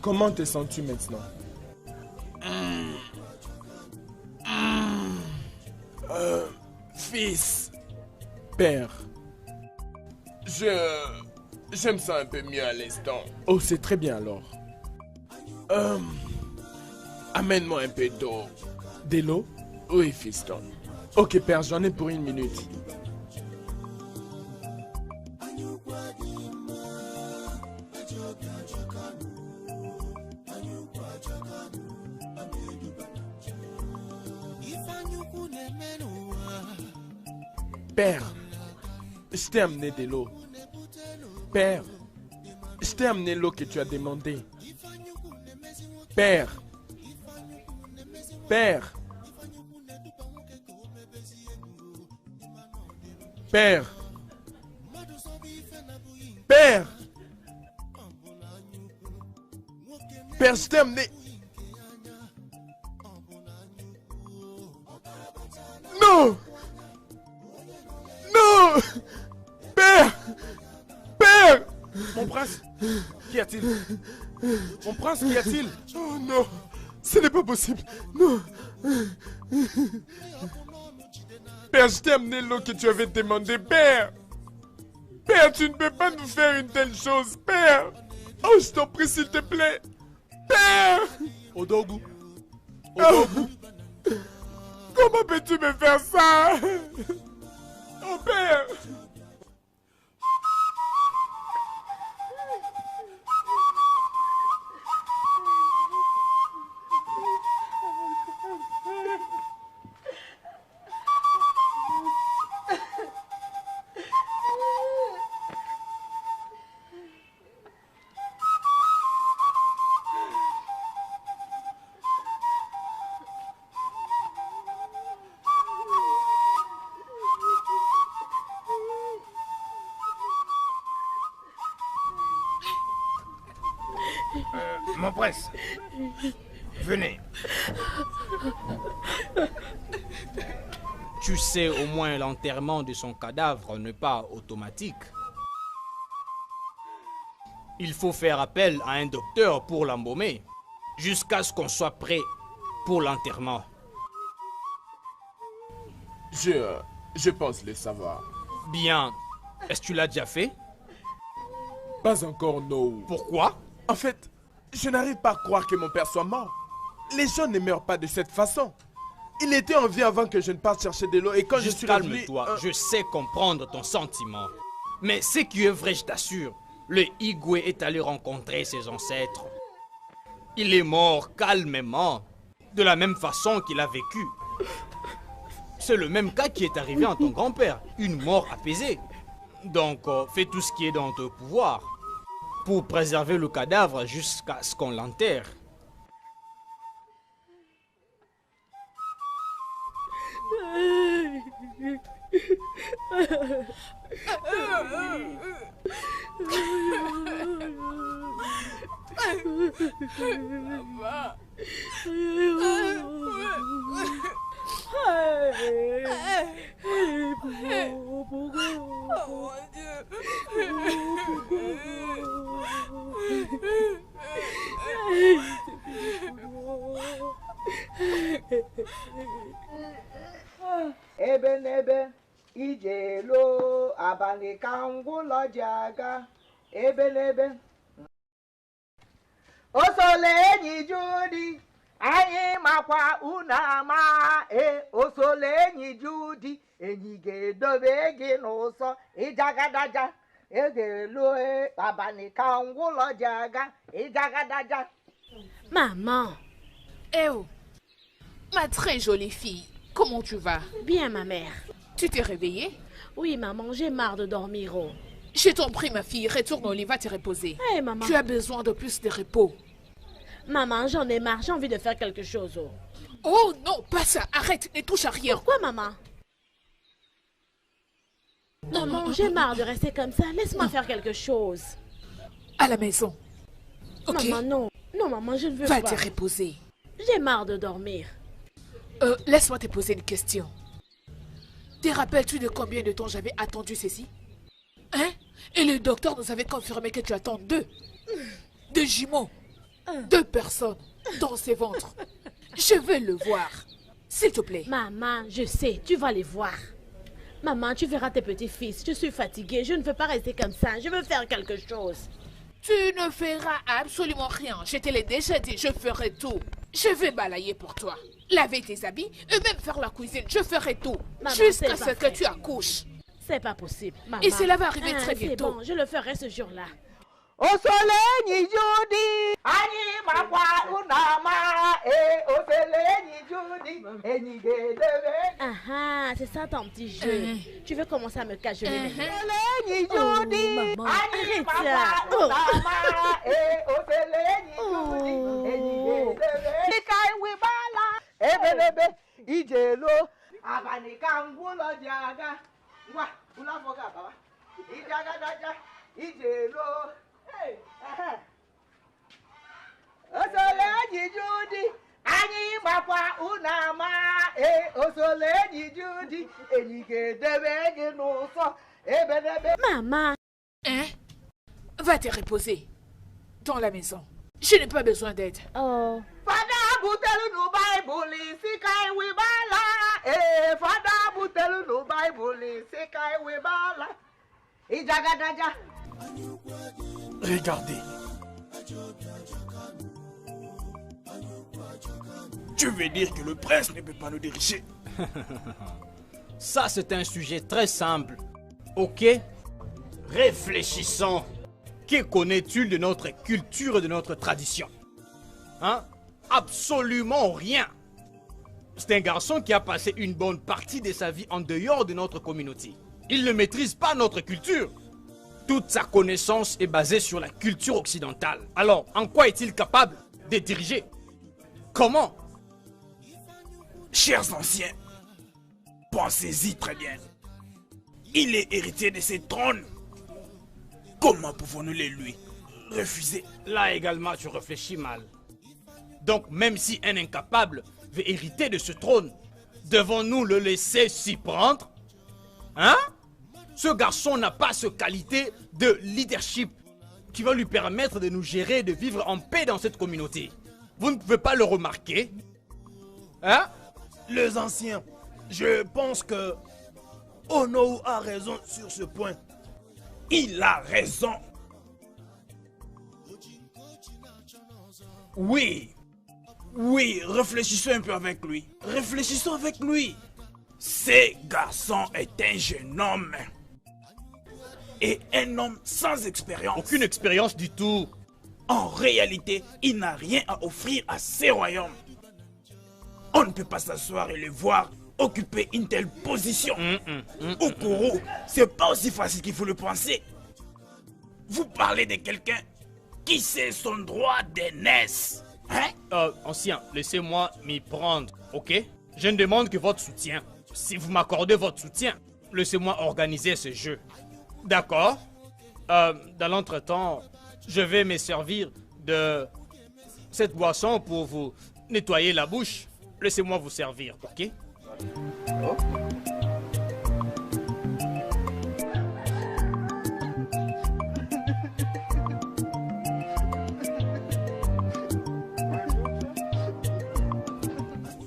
Comment te sens-tu maintenant? Fils, Père. je me sens un peu mieux à l'instant. Oh, c'est très bien alors. Amène-moi un peu d'eau. De l'eau? Oui, fiston. Ok, père, j'en ai pour 1 minute. Père, je t'ai amené de l'eau. Père, je t'ai amené l'eau que tu as demandé. Père. Père. Père. Père. Père, je t'ai amené. Non. Non. Père. Père. Mon prince, qu'y a-t-il? Mon prince, qu'y a-t-il? Oh non. Ce n'est pas possible. Non. Père, je t'ai amené l'eau que tu avais demandé. Père. Père, tu ne peux pas nous faire une telle chose. Père. Oh, je t'en prie, s'il te plaît. Père. Odogu. Oh. Comment peux-tu me faire ça? Oh, Père. Mon prince, venez. Tu sais au moins l'enterrement de son cadavre n'est pas automatique. Il faut faire appel à un docteur pour l'embaumer, jusqu'à ce qu'on soit prêt pour l'enterrement. Je pense le savoir. Bien. Est-ce que tu l'as déjà fait? Pas encore, non. Pourquoi? En fait, je n'arrive pas à croire que mon père soit mort. Les gens ne meurent pas de cette façon. Il était en vie avant que je ne parte chercher de l'eau et quand je Juste suis revenu... calme-toi, je sais comprendre ton sentiment. Mais ce qui est vrai, je t'assure, le Igwe est allé rencontrer ses ancêtres. Il est mort calmement, de la même façon qu'il a vécu. C'est le même cas qui est arrivé à ton grand-père, une mort apaisée. Donc, fais tout ce qui est dans ton pouvoir pour préserver le cadavre jusqu'à ce qu'on l'enterre. Ebe n'ebe ije lo abalị ka ngwụlọ ji aga ebe n'ebe o sole enyi Judi anyị makwa unu ama o sole enyi Judi enyi ga-edobe gị n'ụsọ ịjagadaja ga-elo abalị ka ngwụlọ ji aga ịjagadaja. Maman. Eh oh, ma très jolie fille, comment tu vas? Bien, ma mère. Tu t'es réveillée? Oui, maman, j'ai marre de dormir. Oh. Je t'en prie, ma fille, retourne au lit, va te reposer. Hey, maman. Tu as besoin de plus de repos. Maman, j'en ai marre, j'ai envie de faire quelque chose. Oh, oh non, pas ça, arrête, ne touche à rien. Pourquoi, maman? Maman, j'ai marre de rester comme ça, laisse-moi faire quelque chose. À la maison. Ok. Maman, non. Non, maman, je ne veux pas. pas. Va te reposer. J'ai marre de dormir. Laisse-moi te poser une question. Te rappelles-tu de combien de temps j'avais attendu ceci? Hein? Et le docteur nous avait confirmé que tu attends deux jumeaux. 2 personnes dans ses ventres. Je veux le voir. S'il te plaît. Maman, je sais, tu vas les voir. Maman, tu verras tes petits-fils. Je suis fatiguée, je ne veux pas rester comme ça. Je veux faire quelque chose. Tu ne feras absolument rien. Je te l'ai déjà dit, je ferai tout. Je vais balayer pour toi. Laver tes habits et même faire la cuisine. Je ferai tout. Maman, Jusqu'à c'est ce pas que tu accouches. C'est pas possible, maman. Et cela va arriver très C'est bientôt. bon, je le ferai ce jour-là. Osolenyi Judi, anyị makwa unama, Osolenyi Judi, enyi gedebe. Ah ah, c'est ça ton petit jeu. Tu veux commencer à me cajoler maintenant. Osolenyi Oh, Judi, maman, anyị arrête makwa ça. Oh. unama, Osolenyi Judi, enyi gedebe. Ika iwibala, ebelebe, ijelo, abani ka ngwulo ji aga. Ngwa, ụlọ afọ ga ababa. Ijaga daja, ijelo. Osolenyi Judi, anyị makwa unama, Osolenyi Judi, enyi ga-edebe gị n'ụsọ, ebedebe. Maman. Hein? Va te reposer. Dans la maison. Je n'ai pas besoin d'aide. Oh. Fada butelu nu Bible isi ka iwe bala. Fada butelu nu Bible isi ka iwe bala. Ijagadaja. Regardez. Tu veux dire que le prince ne peut pas nous diriger? Ça, c'est un sujet très simple. Ok? Réfléchissons. Que connais-tu de notre culture et de notre tradition? Hein? Absolument rien. C'est un garçon qui a passé une bonne partie de sa vie en dehors de notre communauté. Il ne maîtrise pas notre culture. Toute sa connaissance est basée sur la culture occidentale. Alors, en quoi est-il capable de diriger? Comment? Chers anciens, pensez-y très bien. Il est héritier de ces trônes. Comment pouvons-nous les lui refuser? Là également, tu réfléchis mal. Donc, même si un incapable veut hériter de ce trône, devons-nous le laisser s'y prendre? Hein? Ce garçon n'a pas cette qualité de leadership qui va lui permettre de nous gérer et de vivre en paix dans cette communauté. Vous ne pouvez pas le remarquer? Hein? Les anciens, je pense que Onou a raison sur ce point. Il a raison. Oui. Oui, réfléchissons un peu avec lui. Réfléchissons avec lui. Ce garçon est un jeune homme. Et un homme sans expérience. Aucune expérience du tout. En réalité, il n'a rien à offrir à ces royaumes. On ne peut pas s'asseoir et le voir occuper une telle position. Okoro, c'est pas aussi facile qu'il faut le penser. Vous parlez de quelqu'un qui sait son droit d'aînesse. Hein? Ancien, laissez-moi m'y prendre, ok? Je ne demande que votre soutien. Si vous m'accordez votre soutien, laissez-moi organiser ce jeu. D'accord? Dans l'entretemps, je vais me servir de cette boisson pour vous nettoyer la bouche. Laissez-moi vous servir, ok?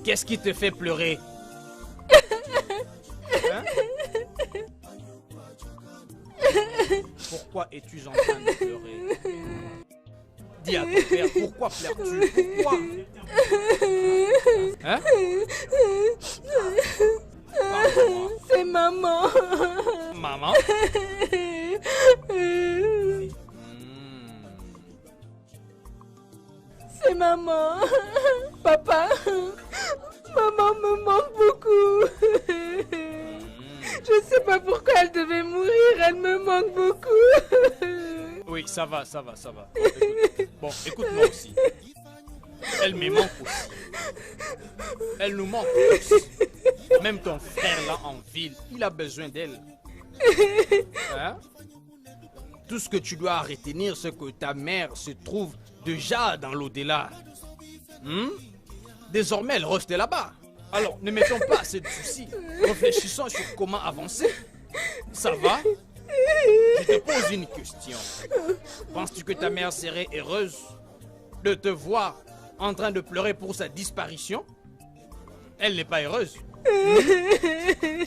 Qu'est-ce qui te fait pleurer? Hein? Pourquoi es-tu en train de pleurer? Dis à ton père, pourquoi pleures-tu? Pourquoi? Hein? Parle-moi. C'est maman. Maman? C'est maman. Papa. Maman me manque beaucoup. Je sais pas pourquoi elle devait mourir. Elle me manque beaucoup. Oui, ça va. Écoute. Bon, écoute-moi aussi. Elle me manque aussi. Elle nous manque tous. Même ton frère là en ville, il a besoin d'elle. Hein? Tout ce que tu dois retenir, c'est que ta mère se trouve déjà dans l'au-delà. Désormais, elle reste là-bas. Alors, ne mettons pas assez de soucis. Réfléchissons sur comment avancer. Ça va? Je te pose une question. Penses-tu que ta mère serait heureuse de te voir en train de pleurer pour sa disparition. Elle n'est pas heureuse.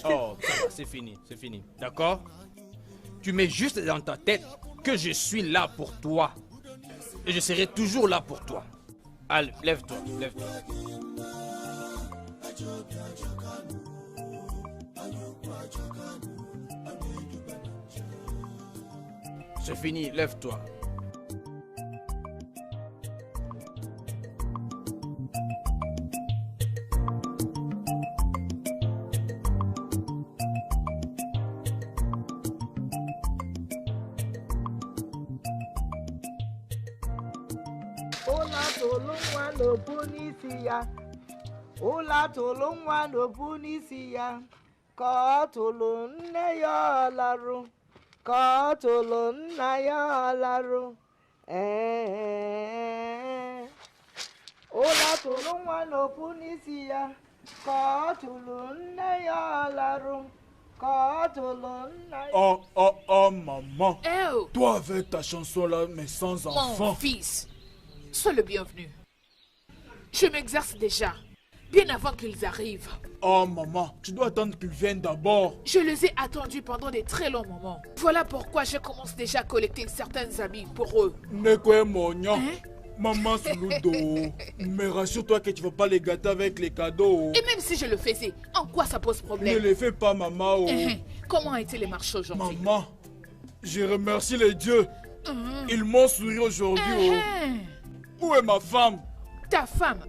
Oh, c'est fini, d'accord? Tu mets juste dans ta tête que je suis là pour toi. Et je serai toujours là pour toi. Allez, lève-toi. C'est fini, lève-toi. Ụla tụlụ nwa n'obu n'isi ya ka ọ tụlụ nne ya ọlarụ ka ọ tụlụ nna ya ọlarụ ụla tụlụ nwa n'obu n'isi ya ka ọ tụlụ nne ya ọlarụ ka ọ tụlụ nna ya. Oh, maman. Oh. Toi avec ta chanson là, mais sans enfant. Mon fils, sois le bienvenu. Je m'exerce déjà, bien avant qu'ils arrivent. Oh maman, tu dois attendre qu'ils viennent d'abord. Je les ai attendus pendant de très longs moments. Voilà pourquoi je commence déjà à collecter certains habits pour eux. Nekwe Monia, Hein? maman Suludo, mais rassure-toi que tu vas pas les gâter avec les cadeaux. Et même si je le faisais, en quoi ça pose Ne problème? les fais pas maman. Oh. Comment a été les marches aujourd'hui? Maman, je remercie les dieux. Ils m'ont souri aujourd'hui. Oh. Où est ma femme? Ta femme?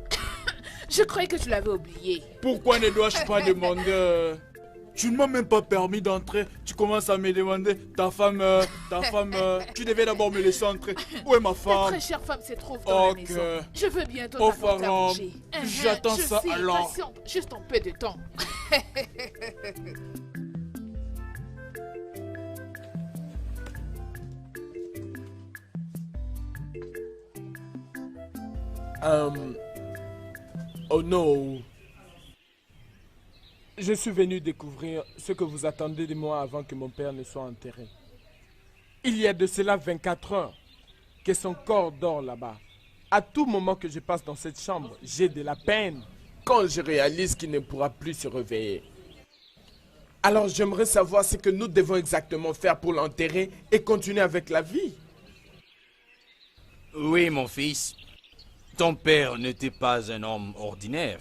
Je croyais que tu l'avais oubliée. Pourquoi ne dois-je pas demander? Tu ne m'as même pas permis d'entrer. Tu commences à me demander, ta femme, tu devais d'abord me laisser entrer. Où est ma Ta femme? très chère femme se trouve dans la maison. Je veux bientôt t'apporter à manger. J'attends ça alors. Patiente, juste un peu de temps. Oh non. Je suis venu découvrir ce que vous attendez de moi avant que mon père ne soit enterré. Il y a de cela 24 heures que son corps dort là-bas. À tout moment que je passe dans cette chambre, j'ai de la peine quand je réalise qu'il ne pourra plus se réveiller. Alors j'aimerais savoir ce que nous devons exactement faire pour l'enterrer et continuer avec la vie. Oui, mon fils. Ton père n'était pas un homme ordinaire.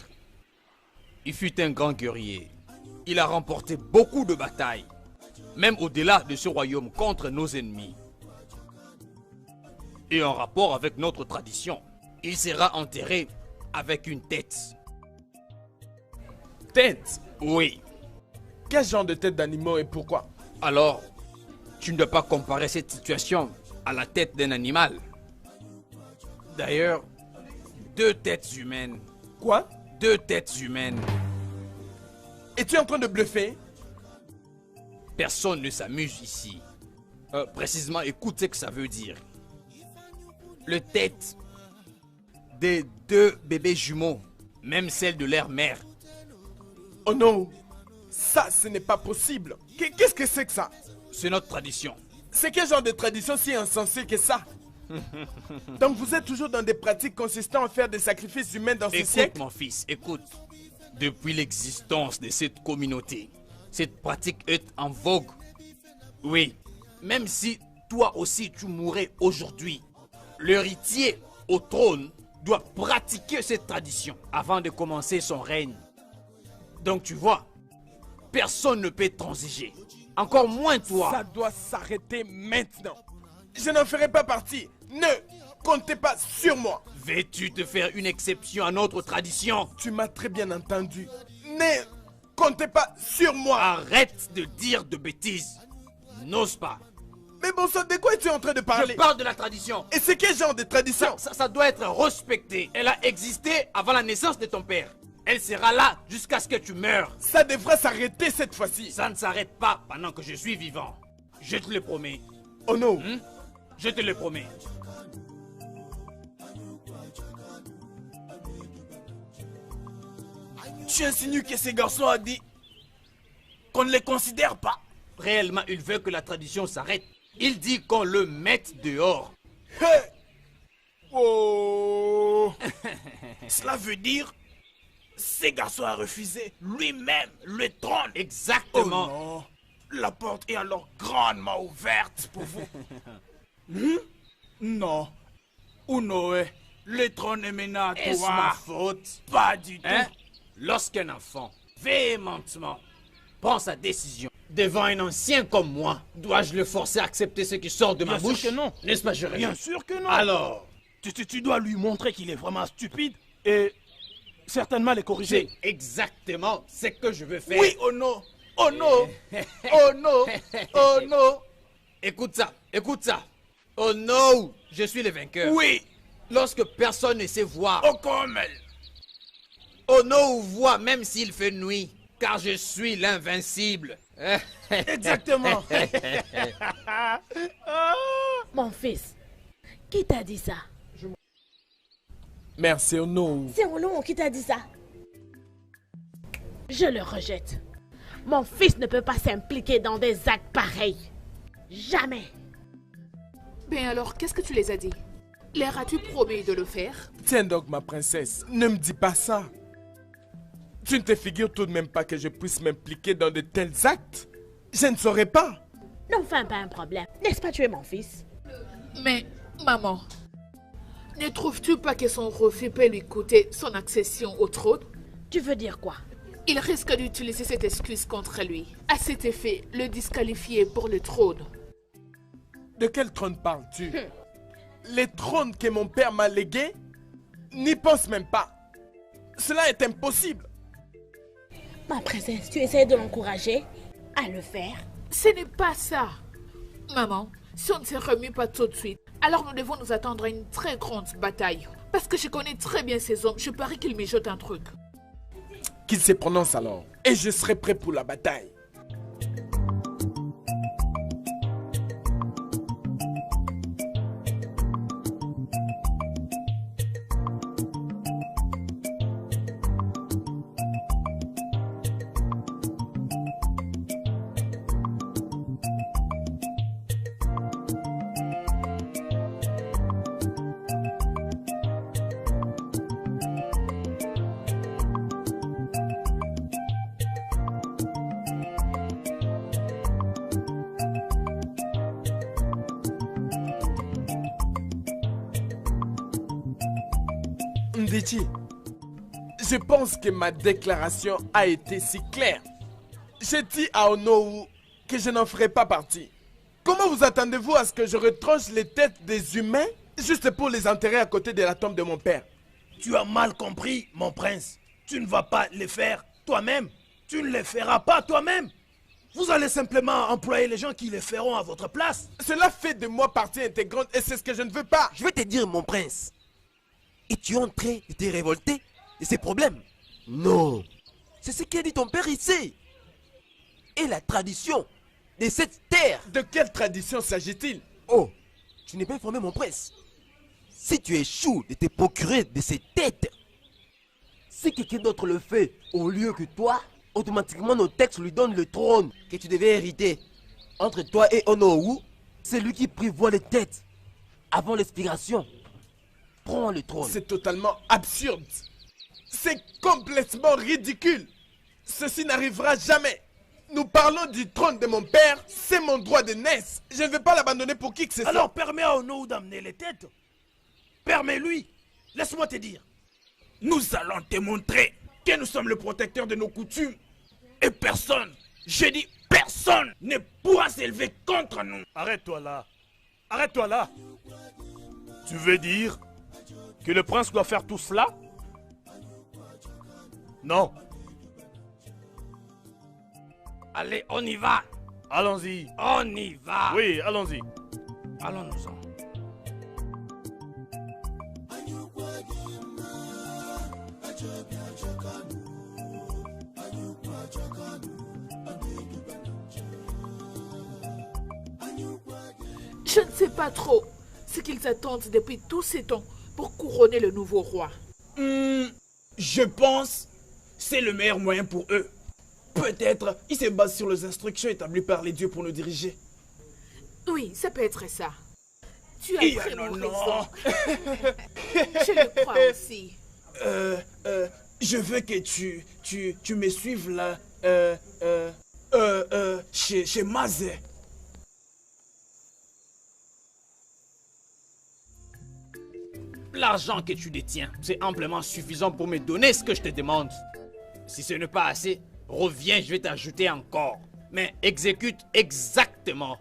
Il fut un grand guerrier. Il a remporté beaucoup de batailles, même au-delà de ce royaume contre nos ennemis. Et en rapport avec notre tradition, il sera enterré avec une tête. Tête? Oui. Quel genre de tête d'animaux et pourquoi? Alors, tu ne dois pas comparer cette situation à la tête d'un animal. D'ailleurs, 2 têtes humaines. Quoi? 2 têtes humaines. Es-tu en train de bluffer? Personne ne s'amuse ici. Précisément, écoute ce que ça veut dire. Le tête des 2 bébés jumeaux, même celle de leur mère. Oh non! Ça, ce n'est pas possible. Qu'est-ce que c'est que ça? C'est notre tradition. C'est quel genre de tradition si insensée que ça? Donc vous êtes toujours dans des pratiques consistant à faire des sacrifices humains dans ce siècle? Écoute mon fils, écoute. Depuis l'existence de cette communauté, cette pratique est en vogue. Oui, même si toi aussi tu mourrais aujourd'hui, l'héritier au trône doit pratiquer cette tradition avant de commencer son règne. Donc tu vois, personne ne peut transiger. Encore moins toi. Ça doit s'arrêter maintenant. Je n'en ferai pas partie. Ne comptez pas sur moi. Veux-tu te faire une exception à notre tradition? Tu m'as très bien entendu. Ne comptez pas sur moi. Arrête de dire de bêtises. N'ose pas. Mais bon sang, de quoi es-tu en train de parler? Je parle de la tradition. Et c'est quel genre de tradition? Ça doit être respecté. Elle a existé avant la naissance de ton père. Elle sera là jusqu'à ce que tu meurs. Ça devrait s'arrêter cette fois-ci. Ça ne s'arrête pas pendant que je suis vivant. Je te le promets. Oh non. Je te le promets. Tu insinues que ces garçons a dit qu'on ne les considère pas? Réellement, il veut que la tradition s'arrête. Il dit qu'on le mette dehors. Hey. Oh. Oh, cela veut dire ces garçons a refusé lui-même le trône. Exactement. Oh non. La porte est alors grandement ouverte pour vous. Non. Unoé, le trône est maintenant à Est-ce toi. ma faute? Pas du tout. Hein? Lorsqu'un enfant, véhémentement, prend sa décision devant un ancien comme moi, dois-je le forcer à accepter ce qui sort de ma Bien sûr bouche? que non. N'est-ce pas, Jérémy? Bien sûr que non. Alors, Tu dois lui montrer qu'il est vraiment stupide et certainement les corriger. c'est exactement ce que je veux faire. Oui, oh non. Oh non. Oh non. Oh non. Écoute ça, écoute ça. Oh non, je suis le vainqueur. Oui. Lorsque personne ne sait voir, Oh comme elle. oh non, voit même s'il fait nuit, car je suis l'invincible. Exactement. Mon fils, qui t'a dit ça? Merci, Ono. C'est Ono qui t'a dit ça. Je le rejette. Mon fils ne peut pas s'impliquer dans des actes pareils. Jamais. Ben alors, qu'est-ce que tu les as dit? Leur as-tu promis de le faire? Tiens donc, ma princesse, ne me dis pas ça. Tu ne te figures tout de même pas que je puisse m'impliquer dans de tels actes? Je ne saurais pas. N'enfin pas un problème. N'est-ce pas, tu es mon fils? Mais, maman, ne trouves-tu pas que son refus peut lui coûter son accession au trône? Tu veux dire quoi? Il risque d'utiliser cette excuse contre lui. À cet effet, le disqualifier pour le trône. De quel trône parles-tu? Les trônes que mon père m'a légués? N'y pense même pas. Cela est impossible. Ma princesse, tu essaies de l'encourager à le faire? Ce n'est pas ça. Maman, si on ne se remue pas tout de suite, alors nous devons nous attendre à une très grande bataille. Parce que je connais très bien ces hommes, je parie qu'ils mijotent un truc. Qu'il se prononce alors, et je serai prêt pour la bataille. Ndichi, je pense que ma déclaration a été si claire. J'ai dit à Onowu que je n'en ferai pas partie. Comment vous attendez-vous à ce que je retranche les têtes des humains juste pour les enterrer à côté de la tombe de mon père? Tu as mal compris, mon prince. Tu ne vas pas les faire toi-même. Tu ne les feras pas toi-même. Vous allez simplement employer les gens qui les feront à votre place. Cela fait de moi partie intégrante et c'est ce que je ne veux pas. Je vais te dire, mon prince. Es-tu en train de te révolter de ces problèmes? Non. C'est ce qu'a dit ton père ici. Et la tradition de cette terre. De quelle tradition s'agit-il? Oh, tu n'es pas informé, mon prince. Si tu échoues de te procurer de ces têtes, si quelqu'un d'autre le fait au lieu que toi, automatiquement nos textes lui donnent le trône que tu devais hériter. Entre toi et Onowu, c'est lui qui prévoit les têtes avant l'expiration. Prends le trône. C'est totalement absurde. C'est complètement ridicule. Ceci n'arrivera jamais. Nous parlons du trône de mon père, c'est mon droit de naissance. Je ne vais pas l'abandonner pour qui que ce soit. Alors permets à Onowu d'amener les têtes. Permets-lui. Laisse-moi te dire. Nous allons te montrer que nous sommes le protecteur de nos coutumes. Et personne, je dis personne, ne pourra s'élever contre nous. Arrête-toi là. Arrête-toi là. Tu veux dire que le prince doit faire tout cela? Non. Allez, on y va. Allons-y. On y va. Oui, allons-y. Allons-nous-en. Je ne sais pas trop ce qu'ils attendent depuis tous ces temps pour couronner le nouveau roi. Je pense c'est le meilleur moyen pour eux. Peut-être ils se basent sur les instructions établies par les dieux pour nous diriger. Oui, ça peut être ça. Tu as vraiment raison. Je le crois aussi. Je veux que tu me suives là, chez Mazé. L'argent que tu détiens, c'est amplement suffisant pour me donner ce que je te demande. Si ce n'est pas assez, reviens, je vais t'ajouter encore. Mais exécute exactement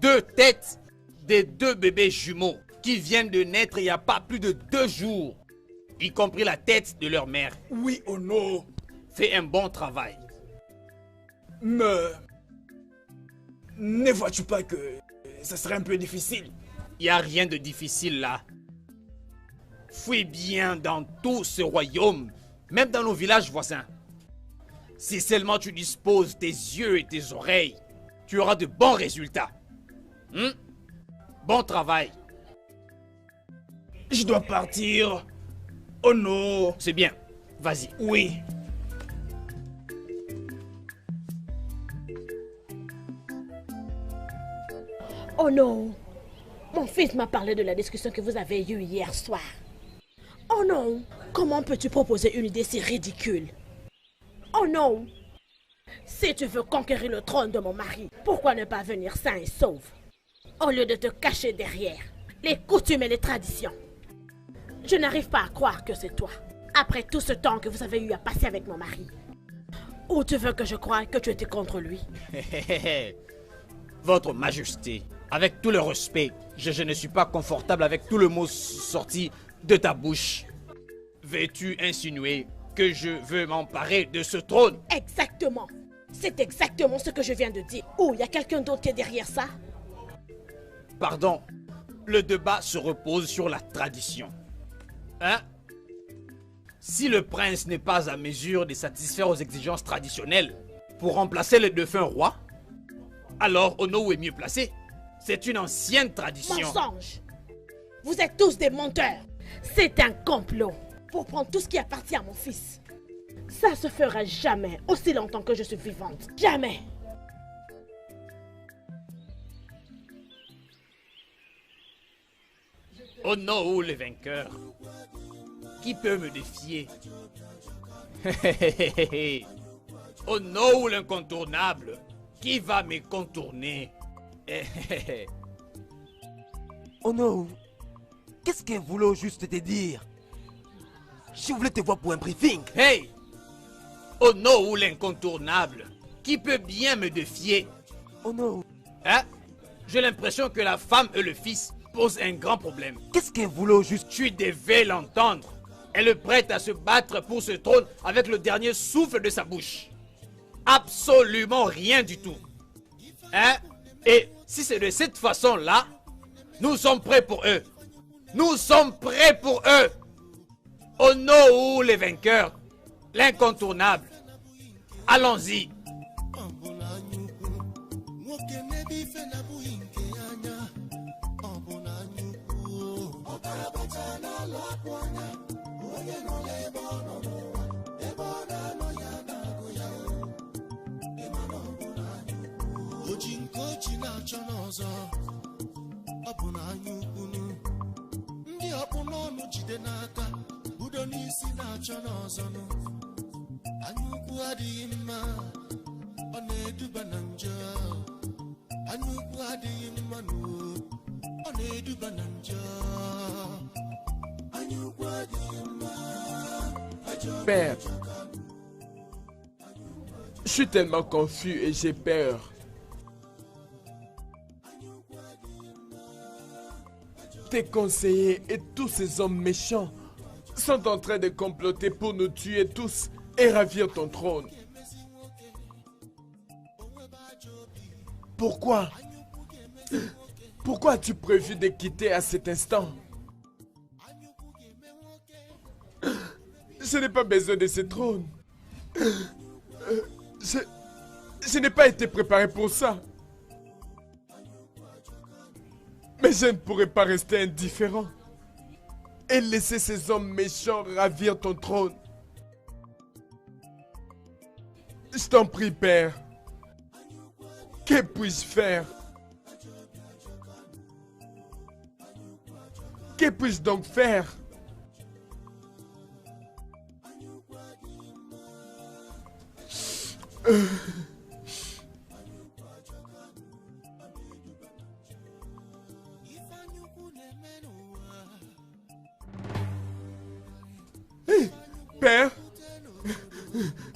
2 têtes des 2 bébés jumeaux qui viennent de naître il n'y a pas plus de 2 jours, y compris la tête de leur mère. Oui, Ono. Fais un bon travail. Mais ne vois-tu pas que ça serait un peu difficile? Il n'y a rien de difficile là. Fouille bien dans tout ce royaume, même dans nos villages voisins. Si seulement tu disposes tes yeux et tes oreilles, tu auras de bons résultats. Bon travail. Je dois partir. Oh non. C'est bien. Vas-y. Oui. Oh non! Mon fils m'a parlé de la discussion que vous avez eue hier soir. Oh non! Comment peux-tu proposer une idée si ridicule? Oh non! Si tu veux conquérir le trône de mon mari, pourquoi ne pas venir sain et sauf? Au lieu de te cacher derrière les coutumes et les traditions. Je n'arrive pas à croire que c'est toi. Après tout ce temps que vous avez eu à passer avec mon mari. Ou tu veux que je croie que tu étais contre lui? Votre Majesté, avec tout le respect, je ne suis pas confortable avec tout le mot sorti de ta bouche. Veux-tu insinuer que je veux m'emparer de ce trône? Exactement. C'est exactement ce que je viens de dire. Ou il y a quelqu'un d'autre qui est derrière ça? Pardon, le débat se repose sur la tradition. Hein? Si le prince n'est pas à mesure de satisfaire aux exigences traditionnelles pour remplacer le défunt roi, alors Ono est mieux placé. C'est une ancienne tradition. Mensonge! Vous êtes tous des menteurs. C'est un complot pour prendre tout ce qui appartient à mon fils. Ça se fera jamais, aussi longtemps que je suis vivante. Jamais! Ono le vainqueur. Qui peut me défier? Ono l'incontournable. Qui va me contourner? Oh non. Qu'est-ce qu'elle voulait au juste te dire? Je voulais te voir pour un briefing. Hey! Ono l'incontournable. Qui peut bien me défier? Oh non. Hein? J'ai l'impression que la femme et le fils posent un grand problème. Qu'est-ce qu'elle voulait au juste? Tu devais l'entendre. Elle est prête à se battre pour ce trône avec le dernier souffle de sa bouche. Absolument rien du tout. Hein? Et si c'est de cette façon-là, nous sommes prêts pour eux. Nous sommes prêts pour eux. Ono les vainqueurs. L'incontournable. Allons-y. Père, je suis tellement confus et j'ai peur. Tes conseillers et tous ces hommes méchants sont en train de comploter pour nous tuer tous et ravir ton trône. Pourquoi? Pourquoi as-tu prévu de quitter à cet instant? Je n'ai pas besoin de ce trône. Je n'ai pas été préparé pour ça. Mais je ne pourrais pas rester indifférent et laisser ces hommes méchants ravir ton trône. Je t'en prie, Père. Que puis-je faire? Que puis-je donc faire? Père?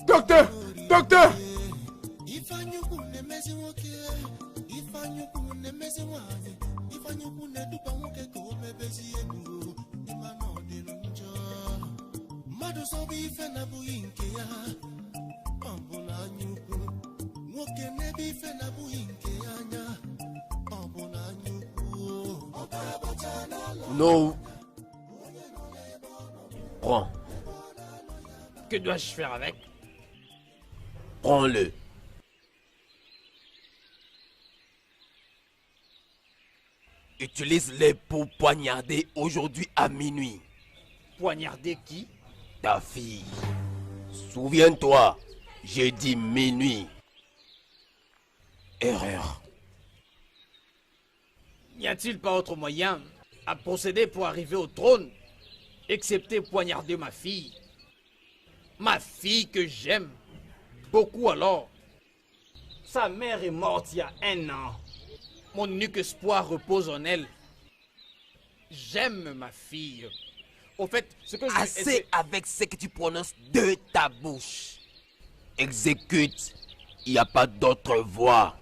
Docteur! Docteur! Non. Prends. Que dois-je faire avec? Prends-le. Utilise-les pour poignarder aujourd'hui à minuit. Poignarder qui? Ta fille. Souviens-toi, j'ai dit minuit. Erreur. N'y a-t-il pas autre moyen à procéder pour arriver au trône, excepté poignarder ma fille? Ma fille que j'aime beaucoup alors. Sa mère est morte il y a 1 an. Mon unique espoir repose en elle. J'aime ma fille. Au fait, ce que je... Assez avec ce que tu prononces de ta bouche. Exécute. Il n'y a pas d'autre voie.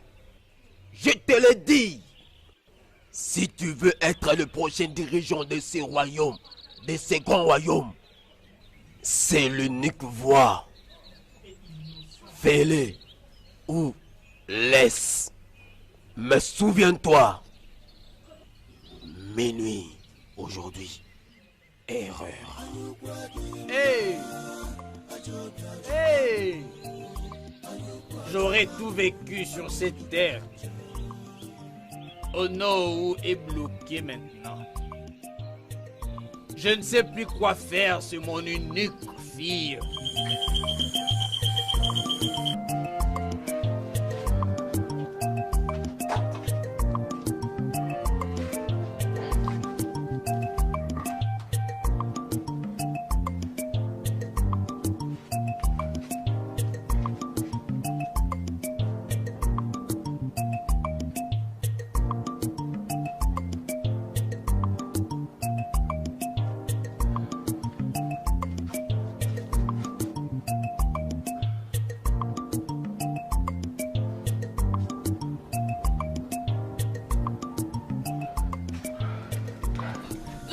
Je te le dis. Si tu veux être le prochain dirigeant de ces royaumes, de ces grands royaumes, c'est l'unique voie. Fais-le ou laisse. Mais souviens-toi, minuit aujourd'hui. Erreur. Hey! Hey! J'aurais tout vécu sur cette terre. Onowu est bloqué maintenant. Je ne sais plus quoi faire, c'est mon unique fille.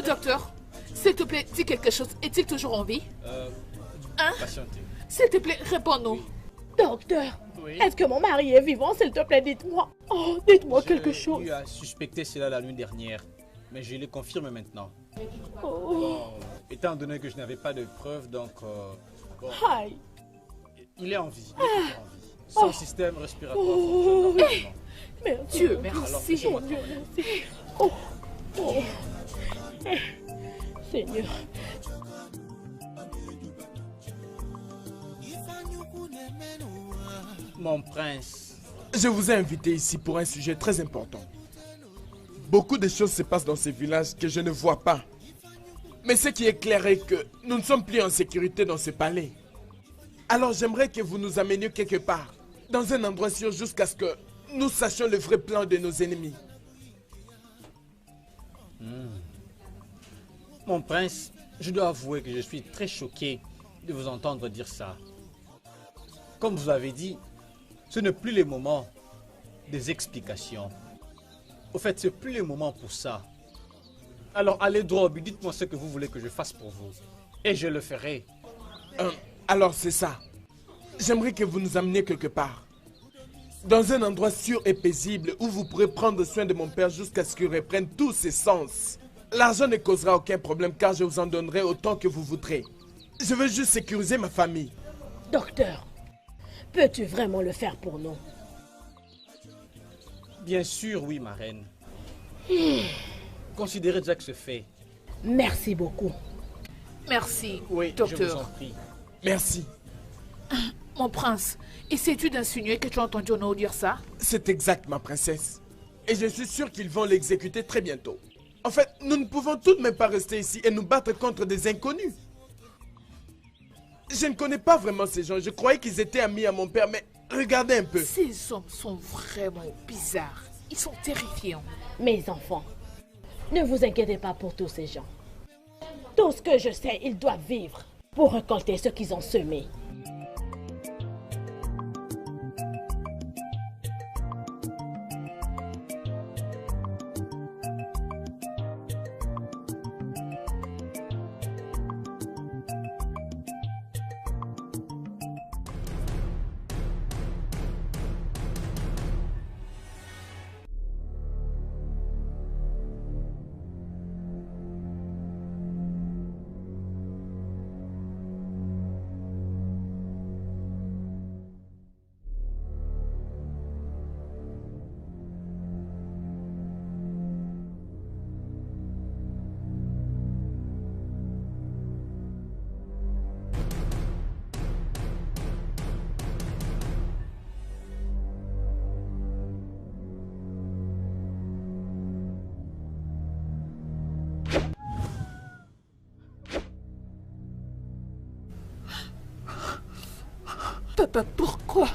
Docteur, s'il te plaît, dis quelque chose. Est-il toujours en vie? Hein? Patientez. S'il te plaît, réponds-nous. Docteur, Oui. est-ce que mon mari est vivant? S'il te plaît, dites-moi. Oh, dites-moi quelque chose. Tu as suspecté cela la nuit dernière, mais je le confirme maintenant. Oh, Étant donné que je n'avais pas de preuves, donc... bon, aïe. il est en vie. Il est toujours en vie. Son système respiratoire Oh. fonctionne normalement. Merci. Dieu, Alors, merci. laissez-moi Dieu, tranquille. merci. Oh, oh. Seigneur. Mon prince, Je vous ai invité ici pour un sujet très important. Beaucoup de choses se passent dans ces villages que je ne vois pas. Mais ce qui est clair est que nous ne sommes plus en sécurité dans ce palais. Alors j'aimerais que vous nous ameniez quelque part, dans un endroit sûr jusqu'à ce que nous sachions le vrai plan de nos ennemis. mon prince, je dois avouer que je suis très choqué de vous entendre dire ça. Comme vous avez dit, ce n'est plus le moment des explications. Au fait, ce n'est plus le moment pour ça. Alors allez droit au but, dites-moi ce que vous voulez que je fasse pour vous. Et je le ferai. Alors c'est ça. J'aimerais que vous nous ameniez quelque part. Dans un endroit sûr et paisible où vous pourrez prendre soin de mon père jusqu'à ce qu'il reprenne tous ses sens. L'argent ne causera aucun problème car je vous en donnerai autant que vous voudrez. Je veux juste sécuriser ma famille. Docteur, peux-tu vraiment le faire pour nous? Bien sûr, oui, ma reine. Considérez déjà que c'est fait. Merci beaucoup. Merci, Oui, je vous en docteur. prie. Merci. Mon prince, essaies-tu d'insinuer que tu as entendu Ono dire ça? C'est exact, ma princesse. Et je suis sûr qu'ils vont l'exécuter très bientôt. En fait, nous ne pouvons tout de même pas rester ici et nous battre contre des inconnus. Je ne connais pas vraiment ces gens. Je croyais qu'ils étaient amis à mon père, mais regardez un peu. Ces hommes sont vraiment bizarres. Ils sont terrifiants. Mes enfants, ne vous inquiétez pas pour tous ces gens. Tout ce que je sais, ils doivent vivre pour récolter ce qu'ils ont semé. Papa, pourquoi?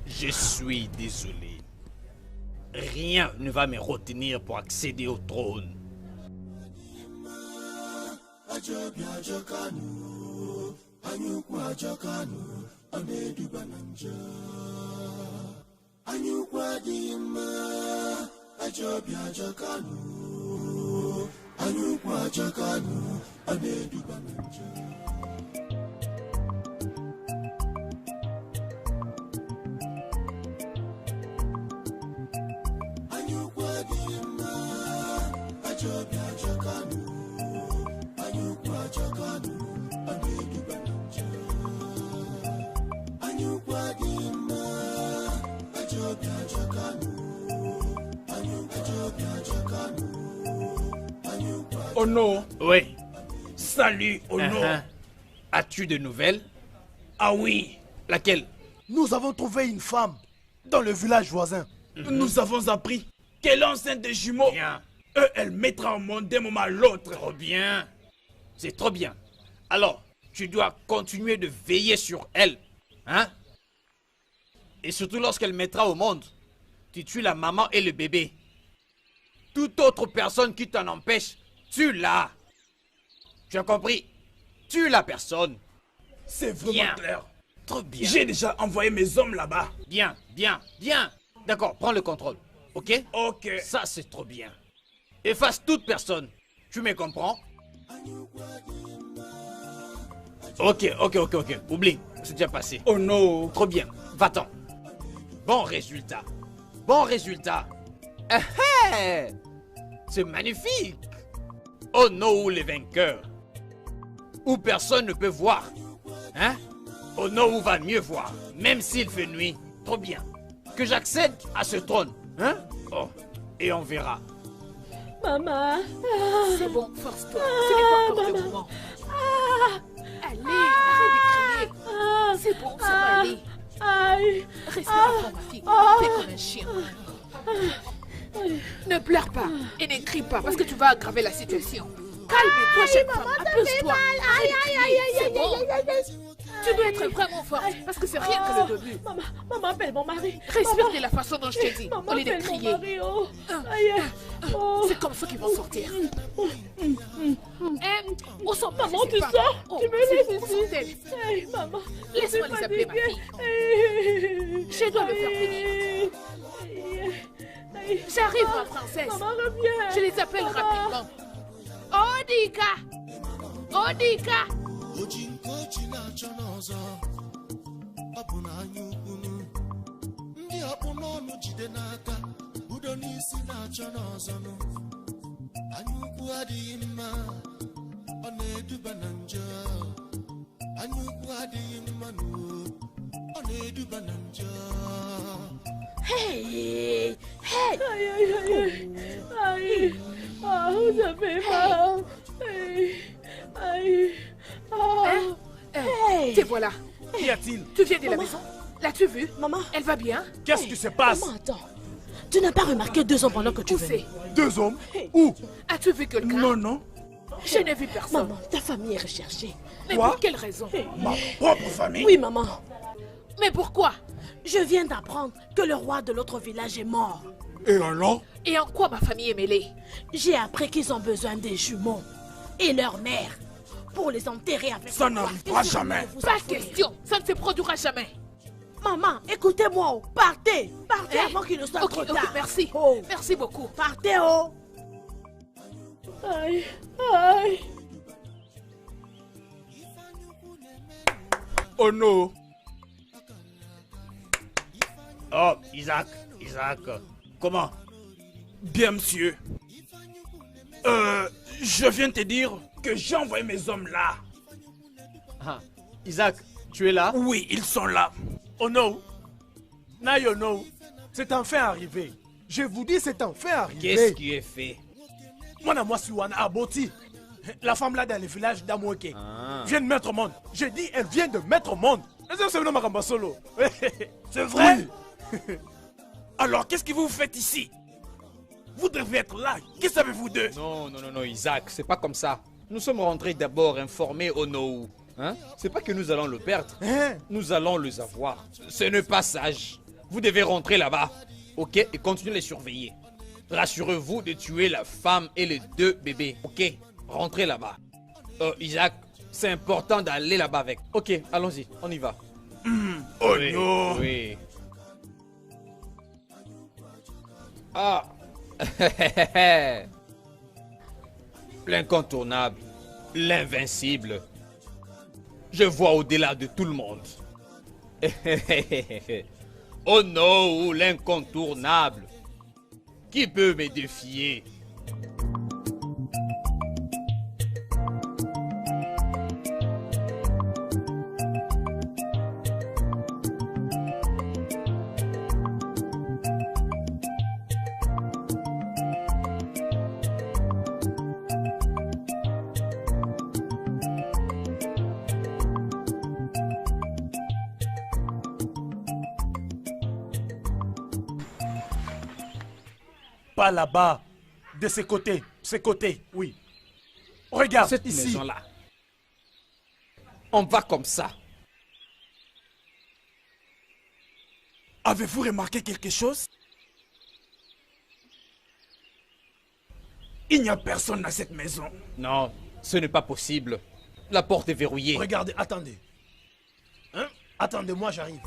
Je suis désolé. Rien ne va me retenir pour accéder au trône. Oh non. Oui. Salut, Ono. As-tu de nouvelles? Ah oui. Laquelle? Nous avons trouvé une femme dans le village voisin. Nous avons appris qu'elle est enceinte de jumeaux. Bien. Elle mettra au monde d'un moment à l'autre. Trop bien. C'est trop bien. Alors, tu dois continuer de veiller sur elle. Hein? Et surtout lorsqu'elle mettra au monde, tu tues la maman et le bébé. Toute autre personne qui t'en empêche, tue-la. Tu as compris? Tue la personne. C'est vraiment Bien. clair. Trop bien. J'ai déjà envoyé mes hommes là-bas. Bien, bien, bien. D'accord, prends le contrôle. Ok? Ok. Ça, c'est trop bien. Efface toute personne. Tu me comprends? Ok. Oublie, c'est déjà passé. Oh non. Trop bien. Va-t'en. Bon résultat. Bon résultat. C'est magnifique. Oh non, les vainqueurs. Où personne ne peut voir. Hein? Oh non, où va mieux voir. Même s'il fait nuit. Trop bien. Que j'accède à ce trône. Hein? Oh, et on verra. Maman. C'est bon, force-toi. Ce n'est pas encore le moment. Allez, arrête de crier. C'est bon, ça va aller. Respire à fond, ma fille. Fais comme un chien. Ne pleure pas et ne crie pas parce que tu vas aggraver la situation. Calme-toi, chère femme. Apose-toi. Arrête de crier. C'est bon. Tu dois être vraiment forte parce que c'est rien que le début. Maman, appelle mon mari. Respire de la façon dont je t'ai dit, au lieu de Appelle mon crier. mari, oh. C'est comme ça qu'ils vont sortir. Où sont Maman, tu sors? Tu me laisses ici? Hey, maman. Laisse-moi les appeler, ma fille. Je dois me faire venir. J'arrive, ma princesse. Maman, reviens. Je les appelle rapidement. Odika! Odika! Ojinkochi na-achọ n'ọzọ ọ bụ na anya ukwunu ndị ọkpụ n'ọnụ jide n'aka udo n'isi na-achọ n'ọzọnụ anya ukwu adịghị mma ọ na-eduba na njọ anya ukwu adịghị mma n'uwo ọ na-eduba na njọ. Hey! Aïe! Oh, ça fait mal! Aïe! Te voilà. Qu'y a-t-il? Tu viens de la maison? L'as-tu vue? Maman! Elle va bien? Qu'est-ce qui se passe? Maman, attends. Tu n'as pas remarqué 2 hommes pendant que tu venais? 2 hommes? Où? As-tu vu quelqu'un? Non, non. Je n'ai vu personne. Maman, ta famille est recherchée. Mais Quoi? pour quelle raison? Ma propre famille? Oui, maman. Mais pourquoi? Je viens d'apprendre que le roi de l'autre village est mort. Et alors? Et en quoi ma famille est mêlée? J'ai appris qu'ils ont besoin des jumeaux et leur mère pour les enterrer avec Ça le roi. n'arrivera jamais. Pas question. Ça ne se produira jamais. Maman, écoutez-moi. Partez. Partez Hein? avant qu'il ne soit Ok, trop ok, tard. merci. Oh. Merci beaucoup. Partez, oh. Aïe, aïe. Oh non. Oh, Isaac. Comment? Bien, monsieur. Je viens te dire que j'ai envoyé mes hommes là. Ah, Isaac, tu es là? Oui, ils sont là. Oh non. Now you know. C'est enfin arrivé. Je vous dis, c'est enfin arrivé. Qu'est-ce qui est fait? Moi, Siwana Aboti, la femme là dans le village d'Amoueke, vient de mettre au monde. J'ai dit, elle vient de mettre au monde. C'est vrai? Alors, qu'est-ce que vous faites ici? Vous devez être là. Qu'est-ce que savez-vous d'eux? Non, Isaac, c'est pas comme ça. Nous sommes rentrés d'abord informer Ono. Hein? C'est pas que nous allons le perdre. Hein? Nous allons les avoir. Ce n'est pas sage. Vous devez rentrer là-bas. Ok? Et continuer à les surveiller. Rassurez-vous de tuer la femme et les 2 bébés. Ok? Rentrez là-bas. Isaac, c'est important d'aller là-bas avec. Ok, allons-y, on y va. Oh Oui, non. oui. Ah. L'incontournable, l'invincible. Je vois au-delà de tout le monde. Oh non, l'incontournable. Qui peut me défier? Pas là-bas. De ces côtés, oui. Regarde, Cette ici. maison-là. On va comme ça. Avez-vous remarqué quelque chose? Il n'y a personne dans cette maison. Non, ce n'est pas possible. La porte est verrouillée. Regardez, attendez. Hein? Attendez, moi j'arrive.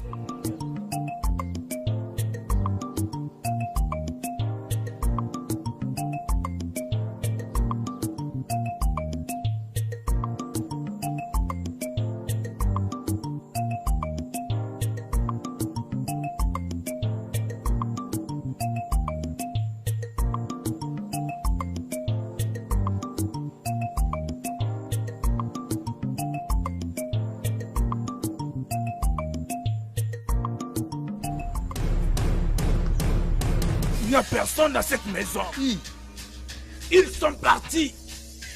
Il n'y a personne dans cette maison. Ils sont partis.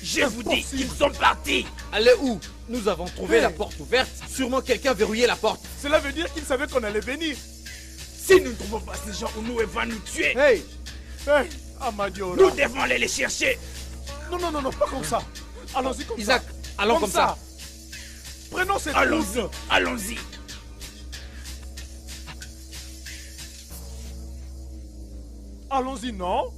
Je vous dis, ils sont partis. Allez où? Nous avons trouvé la porte ouverte. Sûrement quelqu'un verrouillait la porte. Cela veut dire qu'ils savaient qu'on allait venir. Si nous ne trouvons pas ces gens, nous va nous tuer. Hey, Amadiora. Nous devons aller les chercher. Non, pas comme ça. Allons-y comme Isaac, ça. allons comme ça. Prenons cette Allons-y, route. allons-y. Allons-y, non?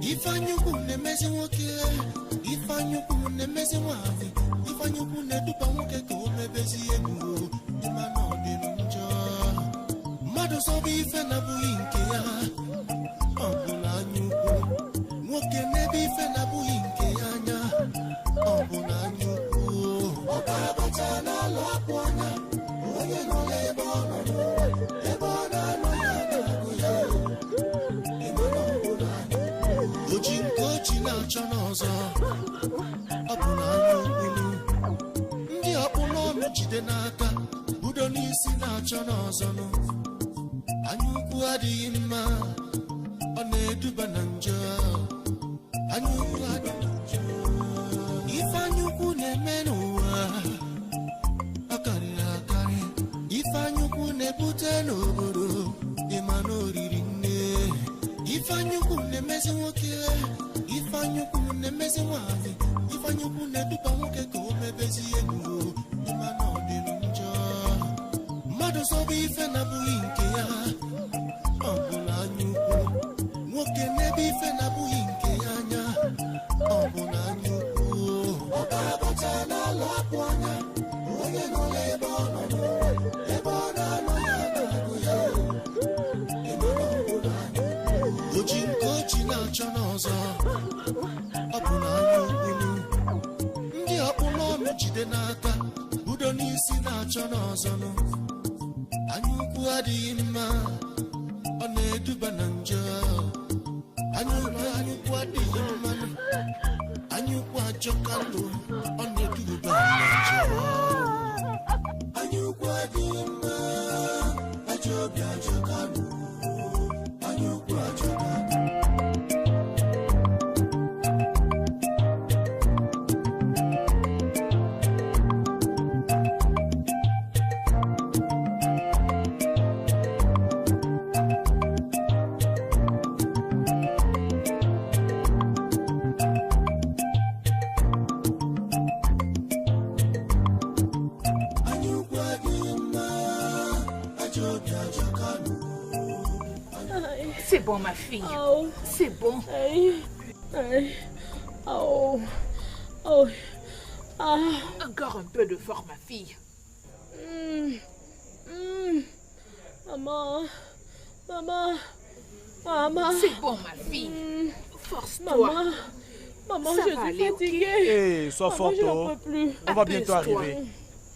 If I knew who the messing woke, if I knew who the messing was, if ifeanyi ukwu na-eduba nwoke ka o mebezie enu ịma na ọ dị njọ mmadụ sọba ife na-abụghị nke ya ọ bụ na anya ukwu nwoke n'ebe ife na-abụghị nke ya anya ọ bụ na anya ukwu ọbara bata n'alụ akpụ anya onye nọ n'ebe ọ nọ ebe ọ na-anọ ya na-agụ ya ịma na ọ bụ na anya ukwu oji nke oji na-achọ n'ọzọ ọ bụ na anya ukwu ndị ọkpụ n'ọnụ jide n'aka budo n'isi na-achọ n'ọzọ anya ukwu adịghị mma ọ na-eduba na njọ anya ukwu adịghị njọ ife anya ukwu na-eme n'ụwa ọ karịrị akarị ife anya ukwu na-ebute n'obodo ịma na oriri nne ife anya ukwu na-emezi nwoke ife anya ukwu na-emezi nwaanyị ife anya ukwu na-eduba nwoke ka o mebezie enu ịma na ọ dị njọ mmadụ sọba ife na-abụghị nke ya ọ bụ na anya ukwu nwoke n'ebe ife na-abụghị nke ya anya ọ bụ na anya ukwu ọbara bata n'alụ akpụ anya onye nọ n'ebe ọ nọ ebe ọ na-anọ ya na-agụ ya ebe ọ bụ na anya ukwu oji nke oji na-achọ n'ọzọ ọ bụ na anya ukwu ndị ọkpụ n'ọnụ jide n'aka budo n'isi na-achọ n'ọzọ anya ukwu adịghị mma ọ na-eduba na njọ anya ukwu adịghị mma anya ukwu ajọka ndụ ọ na-eduba na njọ anya ukwu adịghị mma ajọ obi ajọka ndụ anya ukwu ajọka ndụ C'est bon, ma fille. Oh. C'est bon. Oh. Oh. Ah. Encore un peu de force, ma fille. Maman. Maman. Maman. C'est bon, ma fille. Force-toi. Maman, ça je suis fatiguée. Hey, sois forte. On va bientôt arriver.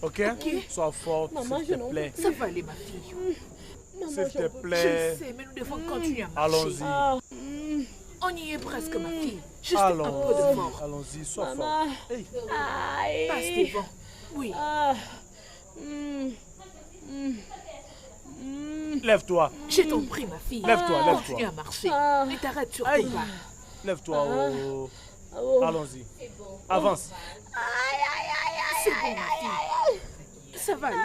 Ok? Sois forte, s'il te plaît. Ça va aller, ma fille. S'il te plaît. Je sais, mais nous devons continuer à marcher. Allons-y. On y est presque, ma fille. Juste un peu de force. Allons-y, sois forte. Hey. Passe devant. Oui. Lève-toi. Je t'en prie, ma fille. Lève-toi, lève-toi. Continue à marcher. Ne t'arrête surtout pas. Lève-toi. Allons-y. Avance. C'est bon, ma fille. Ça va aller.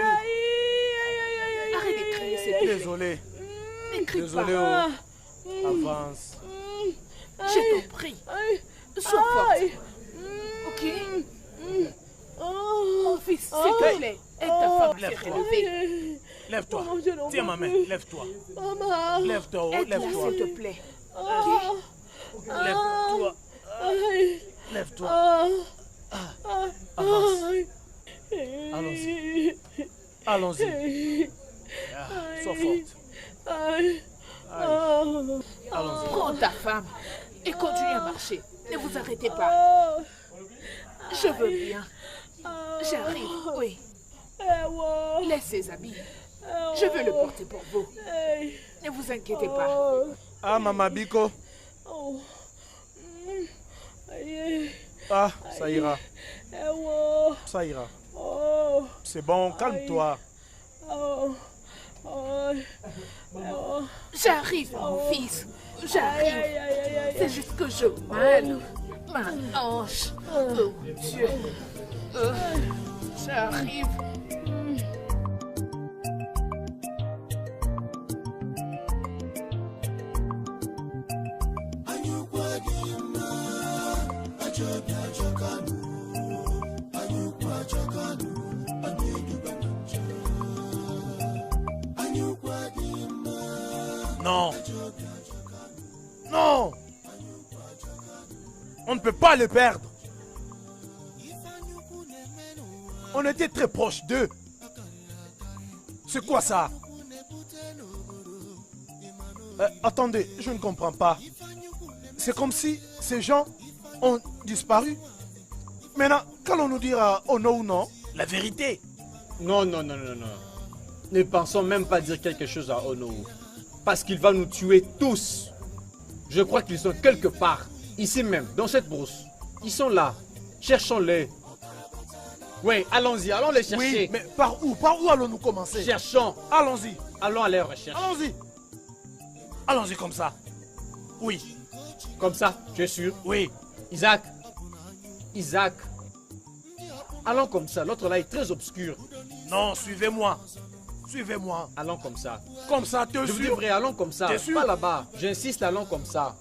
Arrête de crier, c'est tout. Désolé. Désolé. Avance. Je t'en prie. Sois forte. Ok? Mon fils, s'il te plaît. Aide ta femme à se relever. Lève-toi. Tiens ma main. Lève-toi. Lève-toi. Aide-la, Lève-toi. s'il te plaît. Lève-toi. Lève-toi. Avance. Allons-y. Allons-y. Sois forte. Allons-y. Prends ta femme et continue à marcher. Ne vous arrêtez pas. Je veux bien. J'arrive, oui. Laisse ses habits. Je vais le porter pour vous. Ne vous inquiétez pas. Ah, Maman Biko. Ah, ça ira. Ça ira. C'est bon, calme-toi. J'arrive, mon fils. J'arrive. C'est juste que je mal. Ma hanche. Oh, Dieu. J'arrive. Non. Non. On ne peut pas le perdre. On était très proches d'eux. C'est quoi ça? Attendez, je ne comprends pas. C'est comme si ces gens ont disparu. Maintenant, qu'allons-nous dire à Ono ou non? La vérité. Non. Ne pensons même pas dire quelque chose à Ono. Parce qu'il va nous tuer tous. Je crois qu'ils sont quelque part. Ici même, dans cette brousse. Ils sont là. Cherchons-les. Oui, allons-y, allons les chercher. Oui, mais par où? Par où allons-nous commencer? Cherchons. Allons-y. Allons à leur recherche. Allons-y. Allons-y comme ça. Oui. Comme ça, tu es sûr? Oui. Isaac. Allons comme ça, l'autre là est très obscur. Non, suivez-moi. Suivez-moi. Allons comme ça. Comme ça, t'es sûr? Je vous dis vrai, allons comme ça. T'es sûr? Pas là-bas. J'insiste, allons comme ça.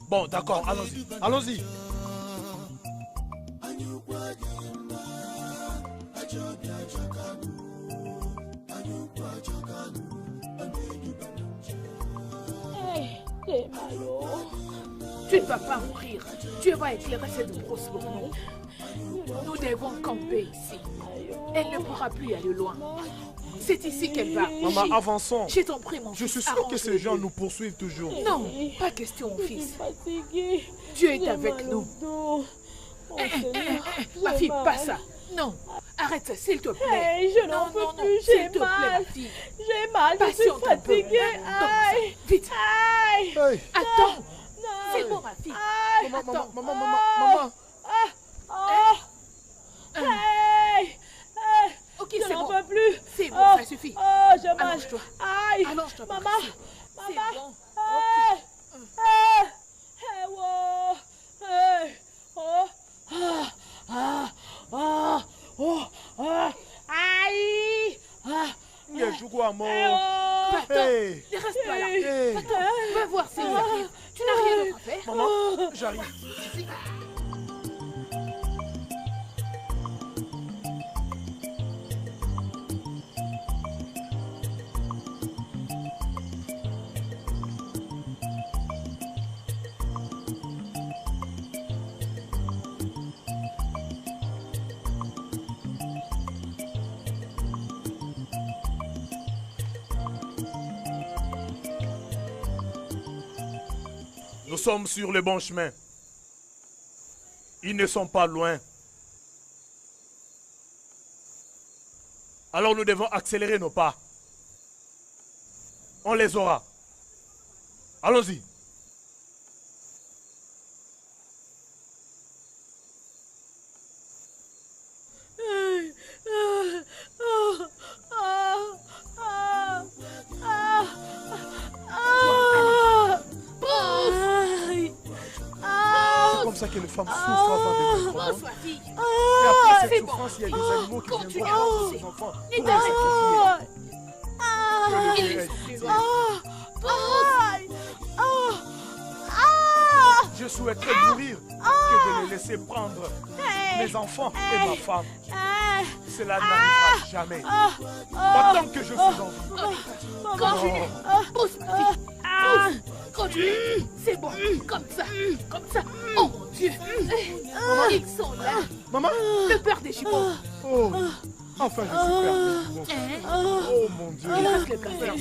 Bon, d'accord, allons-y. Allons-y. Tu ne vas pas mourir. Tu vas éclairer cette brousse pour nous. Nous devons camper ici. Elle ne pourra plus aller loin. C'est ici qu'elle va. Maman, avançons. Je t'en prie, mon Je fils. suis sûr que ces gens nous poursuivent toujours. Non, pas question, mon fils. Dieu est avec nous. Ma fille, pas ça. Non, arrête ça, s'il te plaît. Je n'en peux plus, j'ai mal. J'ai mal, je suis fatiguée. Aïe. Vite. Aïe. Attends. C'est bon, ma fille. Maman. Ok, je c'est n'en bon. peux plus. C'est bon, ça suffit. Oh, j'ai mal. Allonge-toi. Aïe. Allonge-toi. Maman. C'est bon. Aïe. Hey. Reste pas là. Hey. Attends, va voir s'ils arrivent. Tu n'as rien d'autre à faire. Maman, j'arrive. Nous sommes sur le bon chemin. Ils ne sont pas loin. Alors nous devons accélérer nos pas. On les aura. Allons-y. C'est comme ça que les femmes souffrent avant de naître. Et après cette souffrance, il y a des animaux qui viendront prendre les enfants pour les sacrifier. Je souhaiterais mourir que de les laisser prendre mes enfants et ma femme. Cela n'arrivera jamais. Pas tant que je suis en vie. Continue. Pousse, ma fille. Pousse. Continue. C'est bon. Comme ça. Comme ça. Oh mon Dieu. Ils sont là. Maman. Le père des jumeaux. Oh. Enfin, je suis perdu. Oh mon Dieu. Il reste le cancer.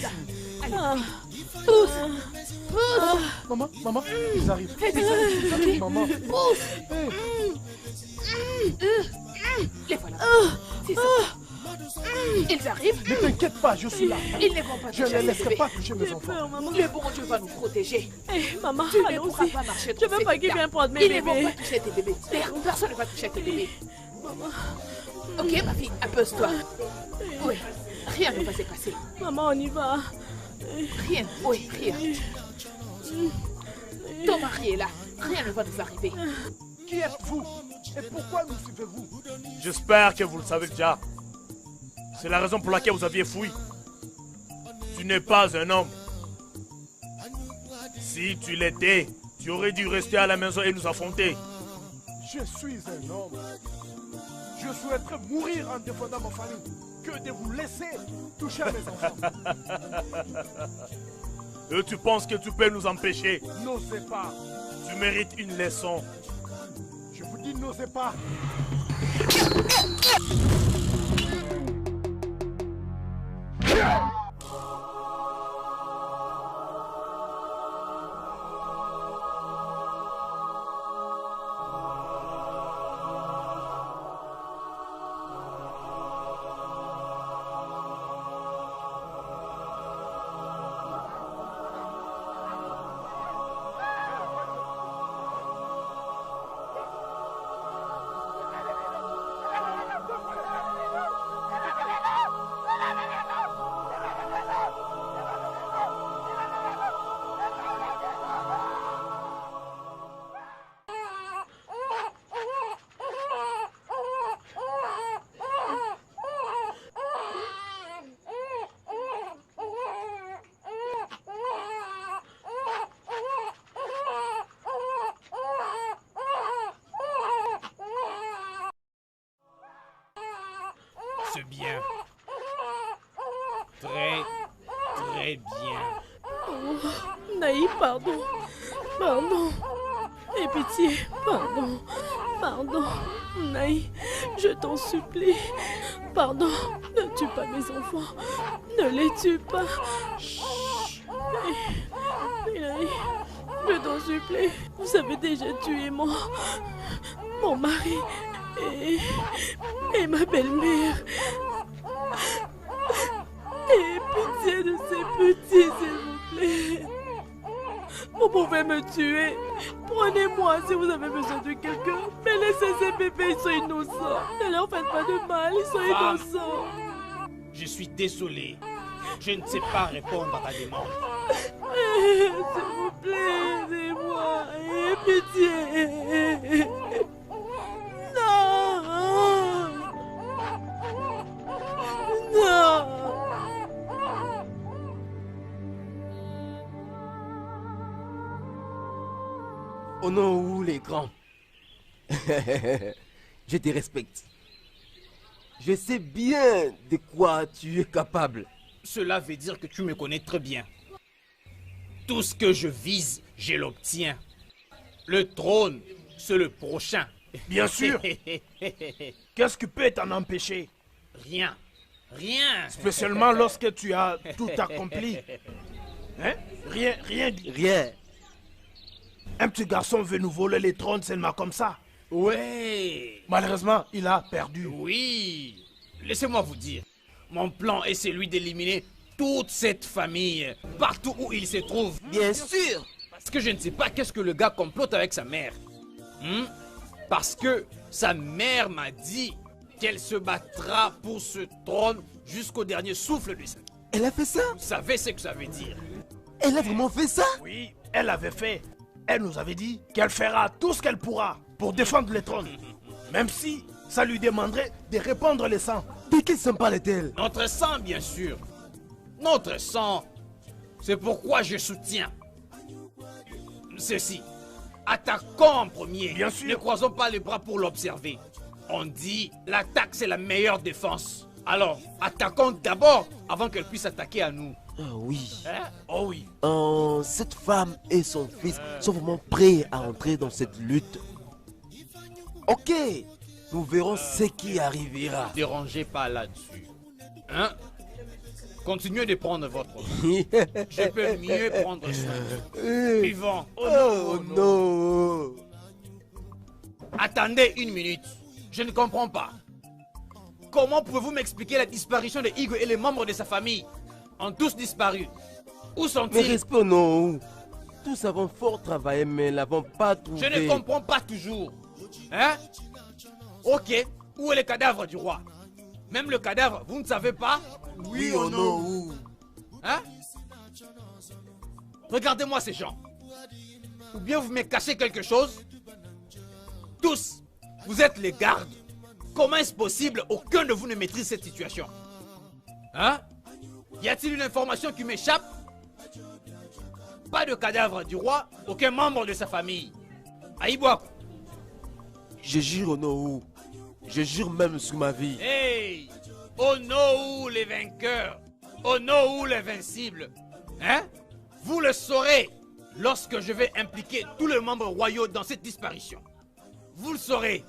Allez, pousse. Pousse. Maman, ils arrivent. Ils arrivent, maman. Pousse. Les voilà. C'est ça. Ils arrivent. Ne t'inquiète pas, je suis là. Ils ne vont pas Je toucher ne tes laisserai bébés. pas toucher mes enfants. Le bon Dieu va nous protéger. Maman, Tu ne pourras allons-y. pas marcher Je veux pas qu'il vienne prendre mes Ils ne vont bébés. pas toucher tes bébés. Personne ne va toucher tes bébés. Ok, ma fille, impose-toi. Oui, rien ne va se passer. Maman, on y va. Rien, oui, rien. Ton mari est là. Rien ne va nous arriver. Qui êtes-vous? Et pourquoi nous suivez-vous? J'espère que vous le savez déjà. C'est la raison pour laquelle vous aviez fui. Tu n'es pas un homme. Si tu l'étais, tu aurais dû rester à la maison et nous affronter. Je suis un homme. Je souhaiterais mourir en défendant ma famille que de vous laisser toucher à mes enfants. Et tu penses que tu peux nous empêcher? N'osez pas. Tu mérites une leçon. Je vous dis, n'osez pas. C'est bien. Très bien. Oh, Naï, pardon. Pardon. Aie pitié. Pardon. Pardon. Naï, je t'en supplie. Pardon. Ne tue pas mes enfants. Ne les tue pas. Chut. Naï, je t'en supplie. Vous avez déjà tué mon mari et ma belle-mère. Ayez pitié de ces petits, s'il vous plaît. Vous pouvez me tuer. Prenez-moi si vous avez besoin de quelqu'un. Mais laissez ces bébés, ils sont innocents. Ne leur faites pas de mal, ils sont innocents. Je suis désolé. Je ne sais pas répondre à ta demande. S'il vous plaît, aidez-moi. Ayez pitié. Non. Non. Oh non, où les grands? Je te respecte. Je sais bien de quoi tu es capable. Cela veut dire que tu me connais très bien. Tout ce que je vise, je l'obtiens. Le trône, c'est le prochain. Bien sûr. Qu'est-ce qui peut t'en empêcher? Rien. Rien. Spécialement lorsque tu as tout accompli. Hein? Rien dit. Rien. Un petit garçon veut nous voler les trônes seulement comme ça. Ouais. Malheureusement, il a perdu. Oui. Laissez-moi vous dire. Mon plan est celui d'éliminer toute cette famille, partout où il se trouve. Bien sûr. Parce que je ne sais pas qu'est-ce que le gars complote avec sa mère. Parce que sa mère m'a dit qu'elle se battra pour ce trône jusqu'au dernier souffle de sa vie. Elle a fait ça? Vous savez ce que ça veut dire? Elle a vraiment fait ça? Oui, elle avait fait. Elle nous avait dit qu'elle fera tout ce qu'elle pourra pour défendre le trône. Même si ça lui demanderait de répandre le sang. De quel sang parle-t-elle? Notre sang, bien sûr. Notre sang. C'est pourquoi je soutiens ceci. Attaquons en premier. Bien sûr. Ne croisons pas les bras pour l'observer. On dit l'attaque c'est la meilleure défense. Alors, attaquons d'abord avant qu'elle puisse attaquer à nous. Ah oui. Hein? Oh oui. Cette femme et son fils sont vraiment prêts à entrer dans cette lutte. Ok, nous verrons ce qui arrivera. Ne dérangez pas là-dessus. Hein? Continuez de prendre votre temps. Je peux mieux prendre ça. Vivant. Oh non. Attendez une minute. Je ne comprends pas. Comment pouvez-vous m'expliquer la disparition de Igwe et les membres de sa famille? Ont tous disparu. Où Mais sont-ils? respect non. Tous avons fort travaillé mais l'avons pas trouvé. Je ne comprends pas toujours. Hein? Ok. Où est le cadavre du roi? Même le cadavre, vous ne savez pas? Oui ou non? Hein? Regardez-moi ces gens. Ou bien vous me cachez quelque chose? Tous, vous êtes les gardes. Comment est-ce possible aucun de vous ne maîtrise cette situation? Hein? Y a-t-il une information qui m'échappe? Pas de cadavre du roi, aucun membre de sa famille. Aïboak. Je jure au nom. Je jure même sur ma vie. Hey! Ono les vainqueurs! Ono les invincibles! Hein? Vous le saurez lorsque je vais impliquer tous les membres royaux dans cette disparition. Vous le saurez.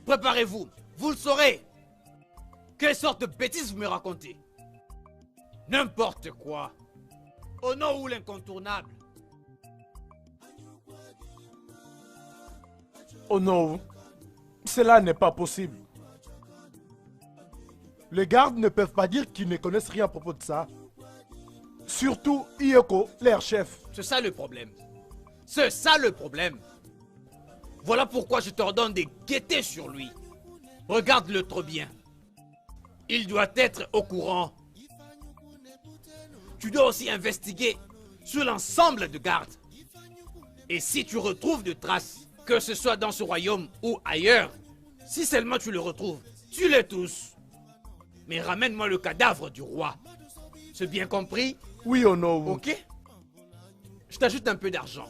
Préparez-vous, vous le saurez. Quelle sorte de bêtises vous me racontez? N'importe quoi. Ono ou l'incontournable? Oh non, cela n'est pas possible. Les gardes ne peuvent pas dire qu'ils ne connaissent rien à propos de ça. Surtout Iyoko, leur chef. C'est ça le problème. C'est ça le problème. Voilà pourquoi je t'ordonne de guetter sur lui. Regarde-le trop bien. Il doit être au courant. Tu dois aussi investiguer sur l'ensemble de gardes. Et si tu retrouves de traces, que ce soit dans ce royaume ou ailleurs, si seulement tu le retrouves, tue-les tous. Mais ramène-moi le cadavre du roi. C'est bien compris? Oui, Ono. Ok? Je t'ajoute un peu d'argent.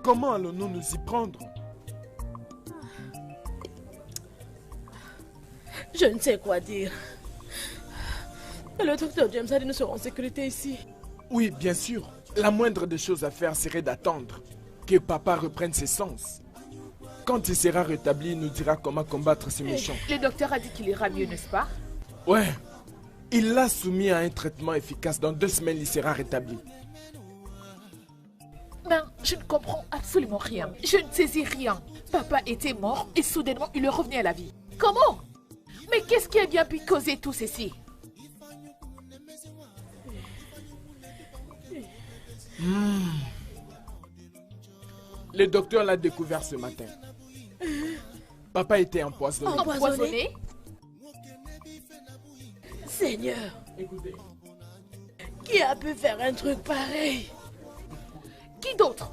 Comment allons-nous nous y prendre? Je ne sais quoi dire. Et le docteur James a dit nous serons en sécurité ici. Oui, bien sûr. La moindre des choses à faire serait d'attendre que papa reprenne ses sens. Quand il sera rétabli, il nous dira comment combattre ces méchants. Le docteur a dit qu'il ira mieux, n'est-ce pas? Ouais. Il l'a soumis à un traitement efficace. Dans 2 semaines, il sera rétabli. Non, je ne comprends absolument rien. Je ne saisis rien. Papa était mort et soudainement il est revenu à la vie. Comment? Mais qu'est-ce qui a bien pu causer tout ceci? Le docteur l'a découvert ce matin. Papa était empoisonné. Empoisonné? Seigneur, Écoutez. qui a pu faire un truc pareil? Qui d'autre?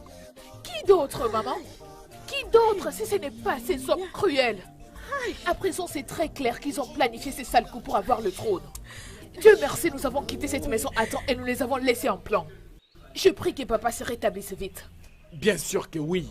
Qui d'autre, maman? Qui d'autre si ce n'est pas ces hommes cruels? À présent, c'est très clair qu'ils ont planifié ces sales coups pour avoir le trône. Dieu merci, nous avons quitté cette maison à temps et nous les avons laissés en plan. Je prie que papa se rétablisse vite. Bien sûr que oui.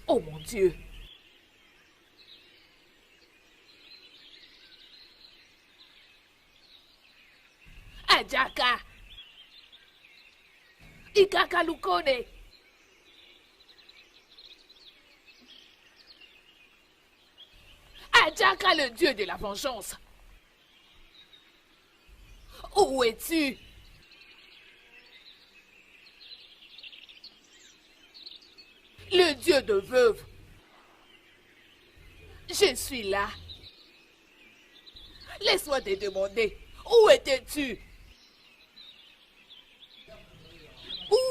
Oh mon Dieu. Ajaka. Ikaka Lukone. Ajaka, le dieu de la vengeance. Où es-tu? Le dieu de veuve. Je suis là. Laisse-moi te demander, où étais-tu?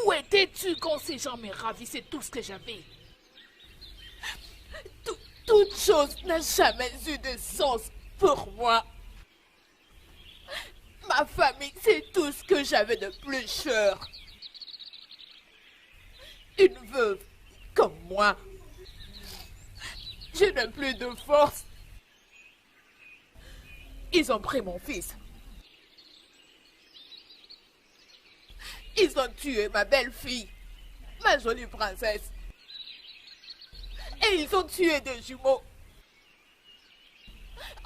Où étais-tu quand ces gens me ravissaient tout ce que j'avais? Toute chose n'a jamais eu de sens pour moi. Ma famille, c'est tout ce que j'avais de plus cher. Une veuve comme moi. Je n'ai plus de force. Ils ont pris mon fils. Ils ont tué ma belle-fille, ma jolie princesse. Et ils ont tué 2 jumeaux.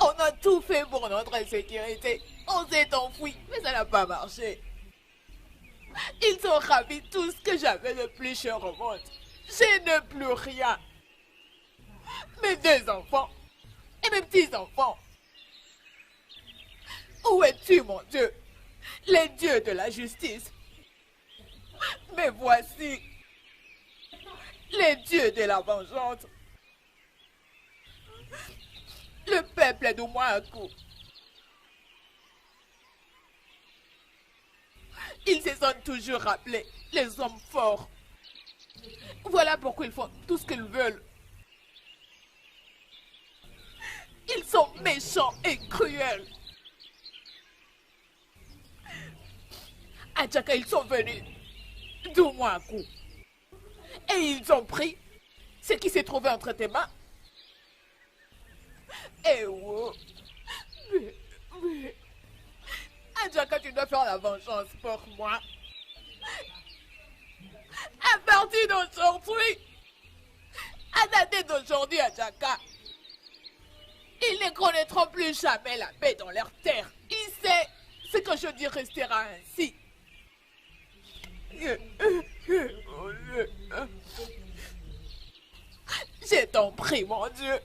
On a tout fait pour notre sécurité. On s'est enfui, mais ça n'a pas marché. Ils ont ravi tout ce que j'avais de plus cher au monde. Je n'ai plus rien. Mes 2 enfants et mes petits-enfants. Où es-tu, mon Dieu? Les dieux de la justice. Mais voici les dieux de la vengeance. Le peuple de Mouakou. Ils se sont toujours rappelés les hommes forts. Voilà pourquoi ils font tout ce qu'ils veulent. Ils sont méchants et cruels. À Djaka, ils sont venus d'Oumoakou. Et ils ont pris ce qui s'est trouvé entre tes mains. Et oh, mais, Adjaka, tu dois faire la vengeance pour moi. À partir d'aujourd'hui, à dater d'aujourd'hui, Adjaka, ils ne connaîtront plus jamais la paix dans leur terre. Ils savent ce que je dis restera ainsi. Je t'en prie, mon Dieu.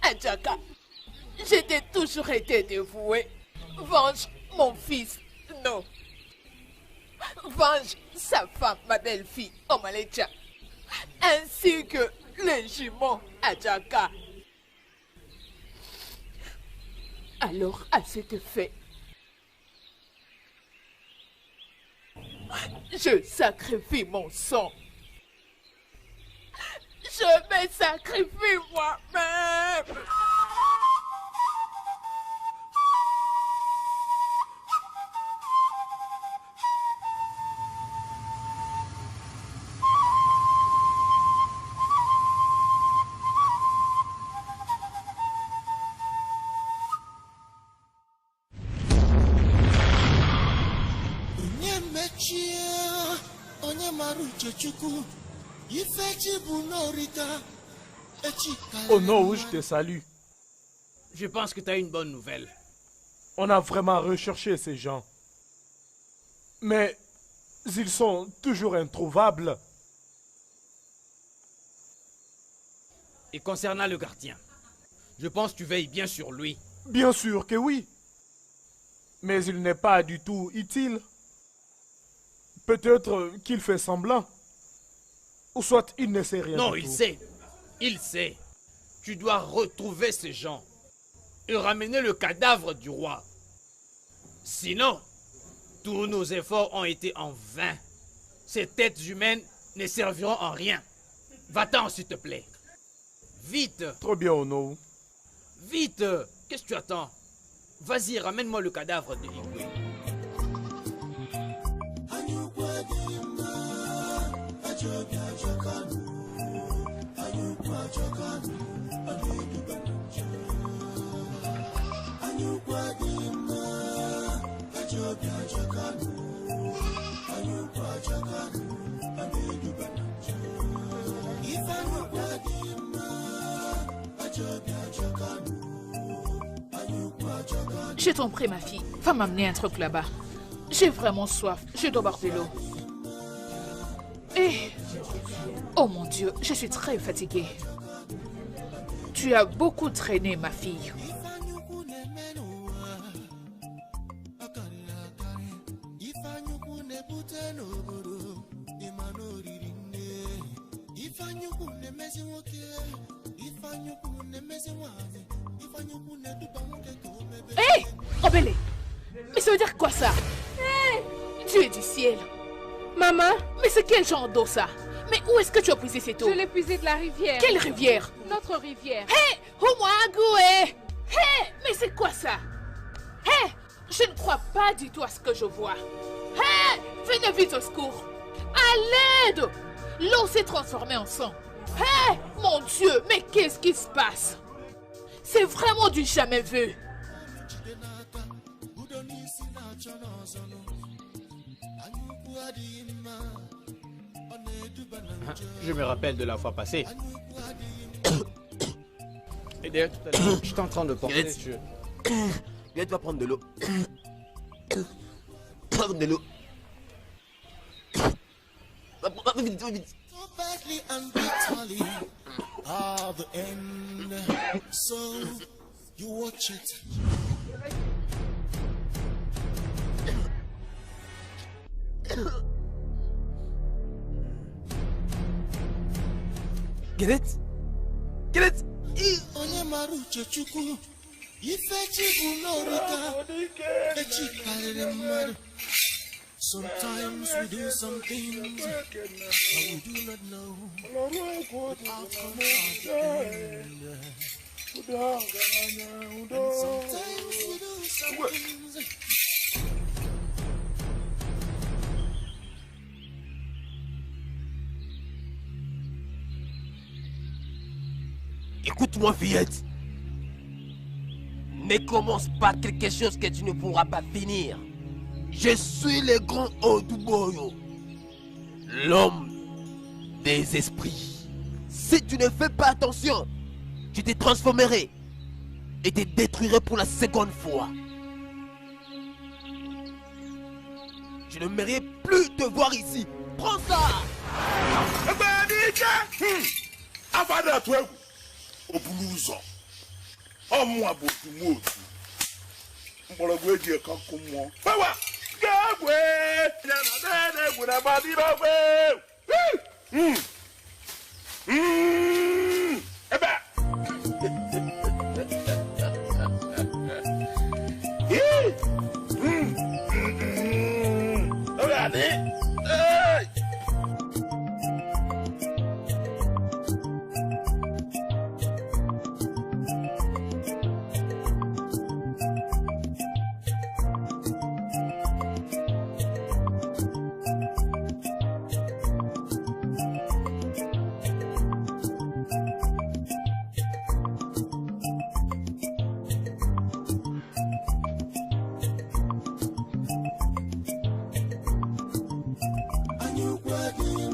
Adjaka, je t'ai toujours été dévoué. Venge mon fils, non. Venge sa femme, ma belle-fille, Omalecha. Ainsi que les jumeaux Adjaka. Alors, à cet effet, je sacrifie mon sang. Je me sacrifie moi-même. Oh non, je te salue. Je pense que tu as une bonne nouvelle. On a vraiment recherché ces gens. Mais ils sont toujours introuvables. Et concernant le gardien, je pense que tu veilles bien sur lui. Bien sûr que oui. Mais il n'est pas du tout utile. Peut-être qu'il fait semblant. Ou soit il ne sait rien Non, du il tout. sait. Il sait. Tu dois retrouver ces gens et ramener le cadavre du roi. Sinon, tous nos efforts ont été en vain. Ces têtes humaines ne serviront en rien. Va-t'en, s'il te plaît. Vite. Trop bien, Ono. Vite. Qu'est-ce que tu attends? Vas-y, ramène-moi le cadavre de Igwe. Je t'en prie, ma fille. Va m'amener un truc là-bas. J'ai vraiment soif. Je dois boire de l'eau. Et... Oh mon Dieu, je suis très fatiguée. Tu as beaucoup traîné, ma fille. Hé, Obélé, mais ça veut dire quoi ça? Dieu du ciel. Maman, Mais c'est quel genre d'eau ça? Mais où est-ce que tu as puisé cette eau? je l'ai puisée de la rivière. Quelle rivière? Notre rivière. Hé, Omoagoué. Hé, mais c'est quoi ça? Hé, je ne crois pas du tout à ce que je vois. Hé, venez vite au secours. À l'aide! L'eau s'est transformée en sang. Hé, mon Dieu, mais qu'est-ce qui se passe? C'est vraiment du jamais vu. Je me rappelle de la fois passée. Et d'ailleurs, tout à l'heure, j'étais en train de porter... Viens, tu vas prendre de l'eau. Prends de l'eau. Va vite, va vite. Galette? Galette? Sometimes we do some things and we do not know what outcome and sometimes we do some things. Écoute-moi, fillette. Ne commence pas quelque chose que tu ne pourras pas finir. Je suis le grand Oduboyo, l'homme des esprits. Si tu ne fais pas attention, je te transformerai et te détruirai pour la seconde fois. Je ne mérite plus te voir ici. Prends ça! Obuluzo ọmụ abotu motu mgbọrọgwụ eji eke nkụ mmụọ fawa ga-egwe na-egwu na badịrọgwe ebe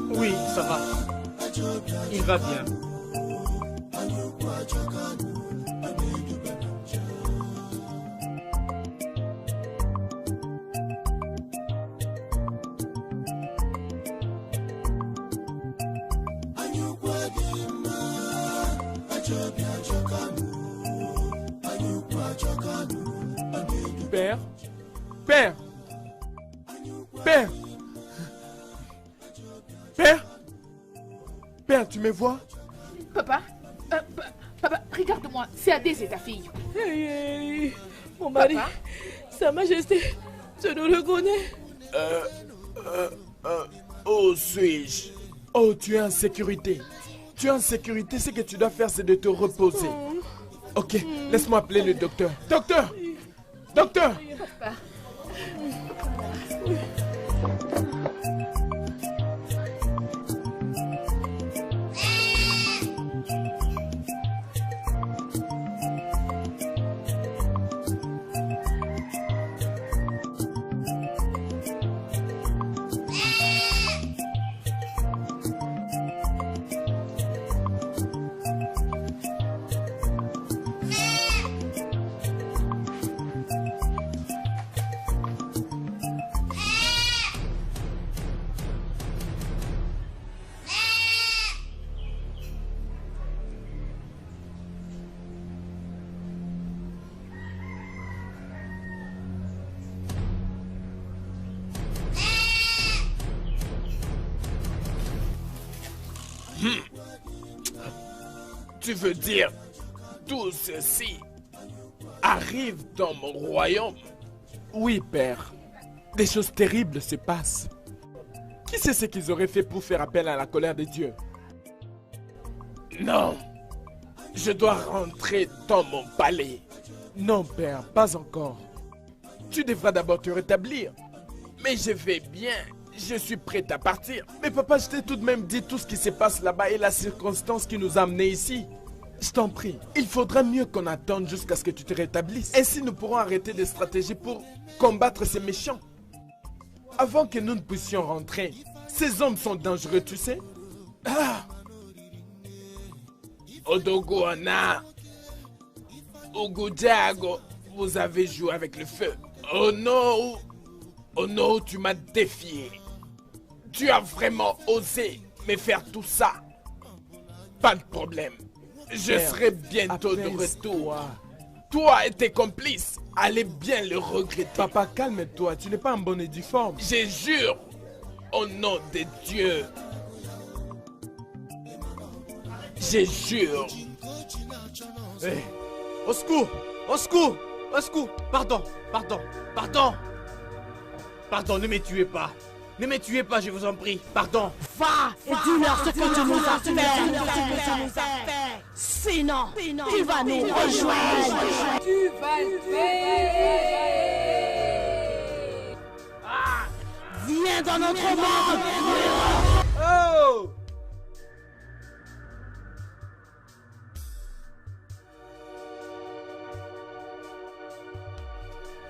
Oui, ça va. Il va bien. Père? Père? Père? Père? Père, tu me vois? Papa, papa, regarde-moi, c'est Adès et ta fille. Hey, mon mari, Papa? Sa Majesté, je nous le connais. Où suis-je? Oh, tu es en sécurité. Tu es en sécurité, ce que tu dois faire, c'est de te reposer. Ok, laisse-moi appeler le docteur. Docteur! Docteur! Papa. Tu veux dire, tout ceci arrive dans mon royaume? Oui, père. Des choses terribles se passent. Qui sait ce qu'ils auraient fait pour faire appel à la colère de Dieu? Non. Je dois rentrer dans mon palais. Non, père, pas encore. Tu devras d'abord te rétablir. Mais je vais bien. Je suis prêt à partir. Mais papa, je t'ai tout de même dit tout ce qui se passe là-bas et la circonstance qui nous a amenés ici. Je t'en prie, il faudra mieux qu'on attende jusqu'à ce que tu te rétablisses. Ainsi, nous pourrons arrêter des stratégies pour combattre ces méchants. Avant que nous ne puissions rentrer, ces hommes sont dangereux, tu sais. Ah! Odogoana, Ogojago, vous avez joué avec le feu. Oh non, tu m'as défié. Tu as vraiment osé me faire tout ça. Pas de problème. Je serai bientôt de retour. Toi et tes complices, allez bien le regretter. Papa, calme-toi, tu n'es pas en bonne et due forme. Je jure, au nom de Dieu. Je jure. Hey, au secours! Au secours! Au secours! Pardon! Pardon, ne me tuez pas! Ne me tuez pas, je vous en prie! Pardon! Va et dis-leur ce que tu nous as fait. Sinon, tu vas nous rejoindre. Tu vas le faire. Viens dans notre monde. Oh!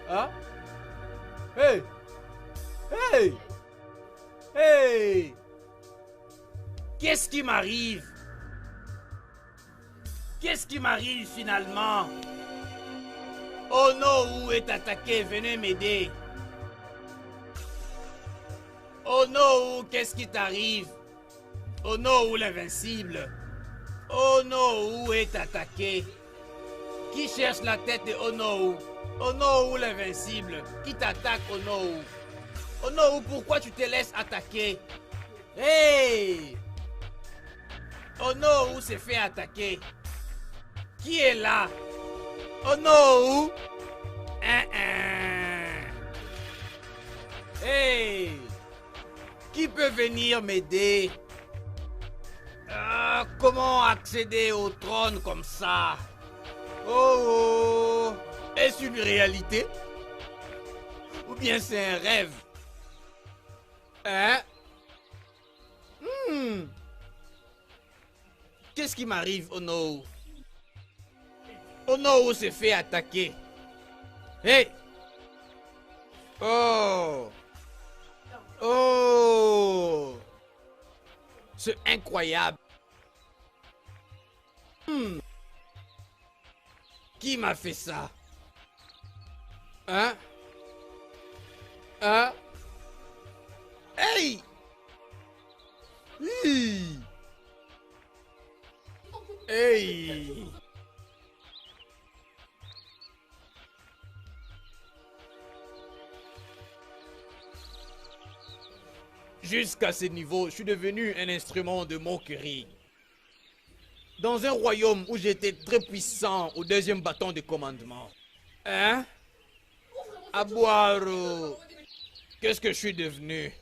Ah? Hey! Hey! Hey! Qu'est-ce qui m'arrive? Qu'est-ce qui m'arrive finalement? Oh non, où est attaqué? Venez m'aider. Oh non, qu'est-ce qui t'arrive? Oh non, où l'invincible? Oh non, où est attaqué? Qui cherche la tête de Ono? Ono, l'invincible? Qui t'attaque, Ono? Ono, pourquoi tu te laisses attaquer? Hey! Ono, s'est fait attaquer? Qui est là? Ono? Hey! Qui peut venir m'aider? Comment accéder au trône comme ça? Oh! Est-ce une réalité? Ou bien c'est un rêve? Hein? Qu'est-ce qui m'arrive, Ono? Ono s'est fait attaquer. Hey! Oh! Oh! C'est incroyable. Qui m'a fait ça? Hein? Hein? Hey! Hi! Hey! Jusqu'à ce niveau, je suis devenu un instrument de moquerie. Dans un royaume où j'étais très puissant au deuxième bâton de commandement. Hein? Aboiro! Qu'est-ce que je suis devenu?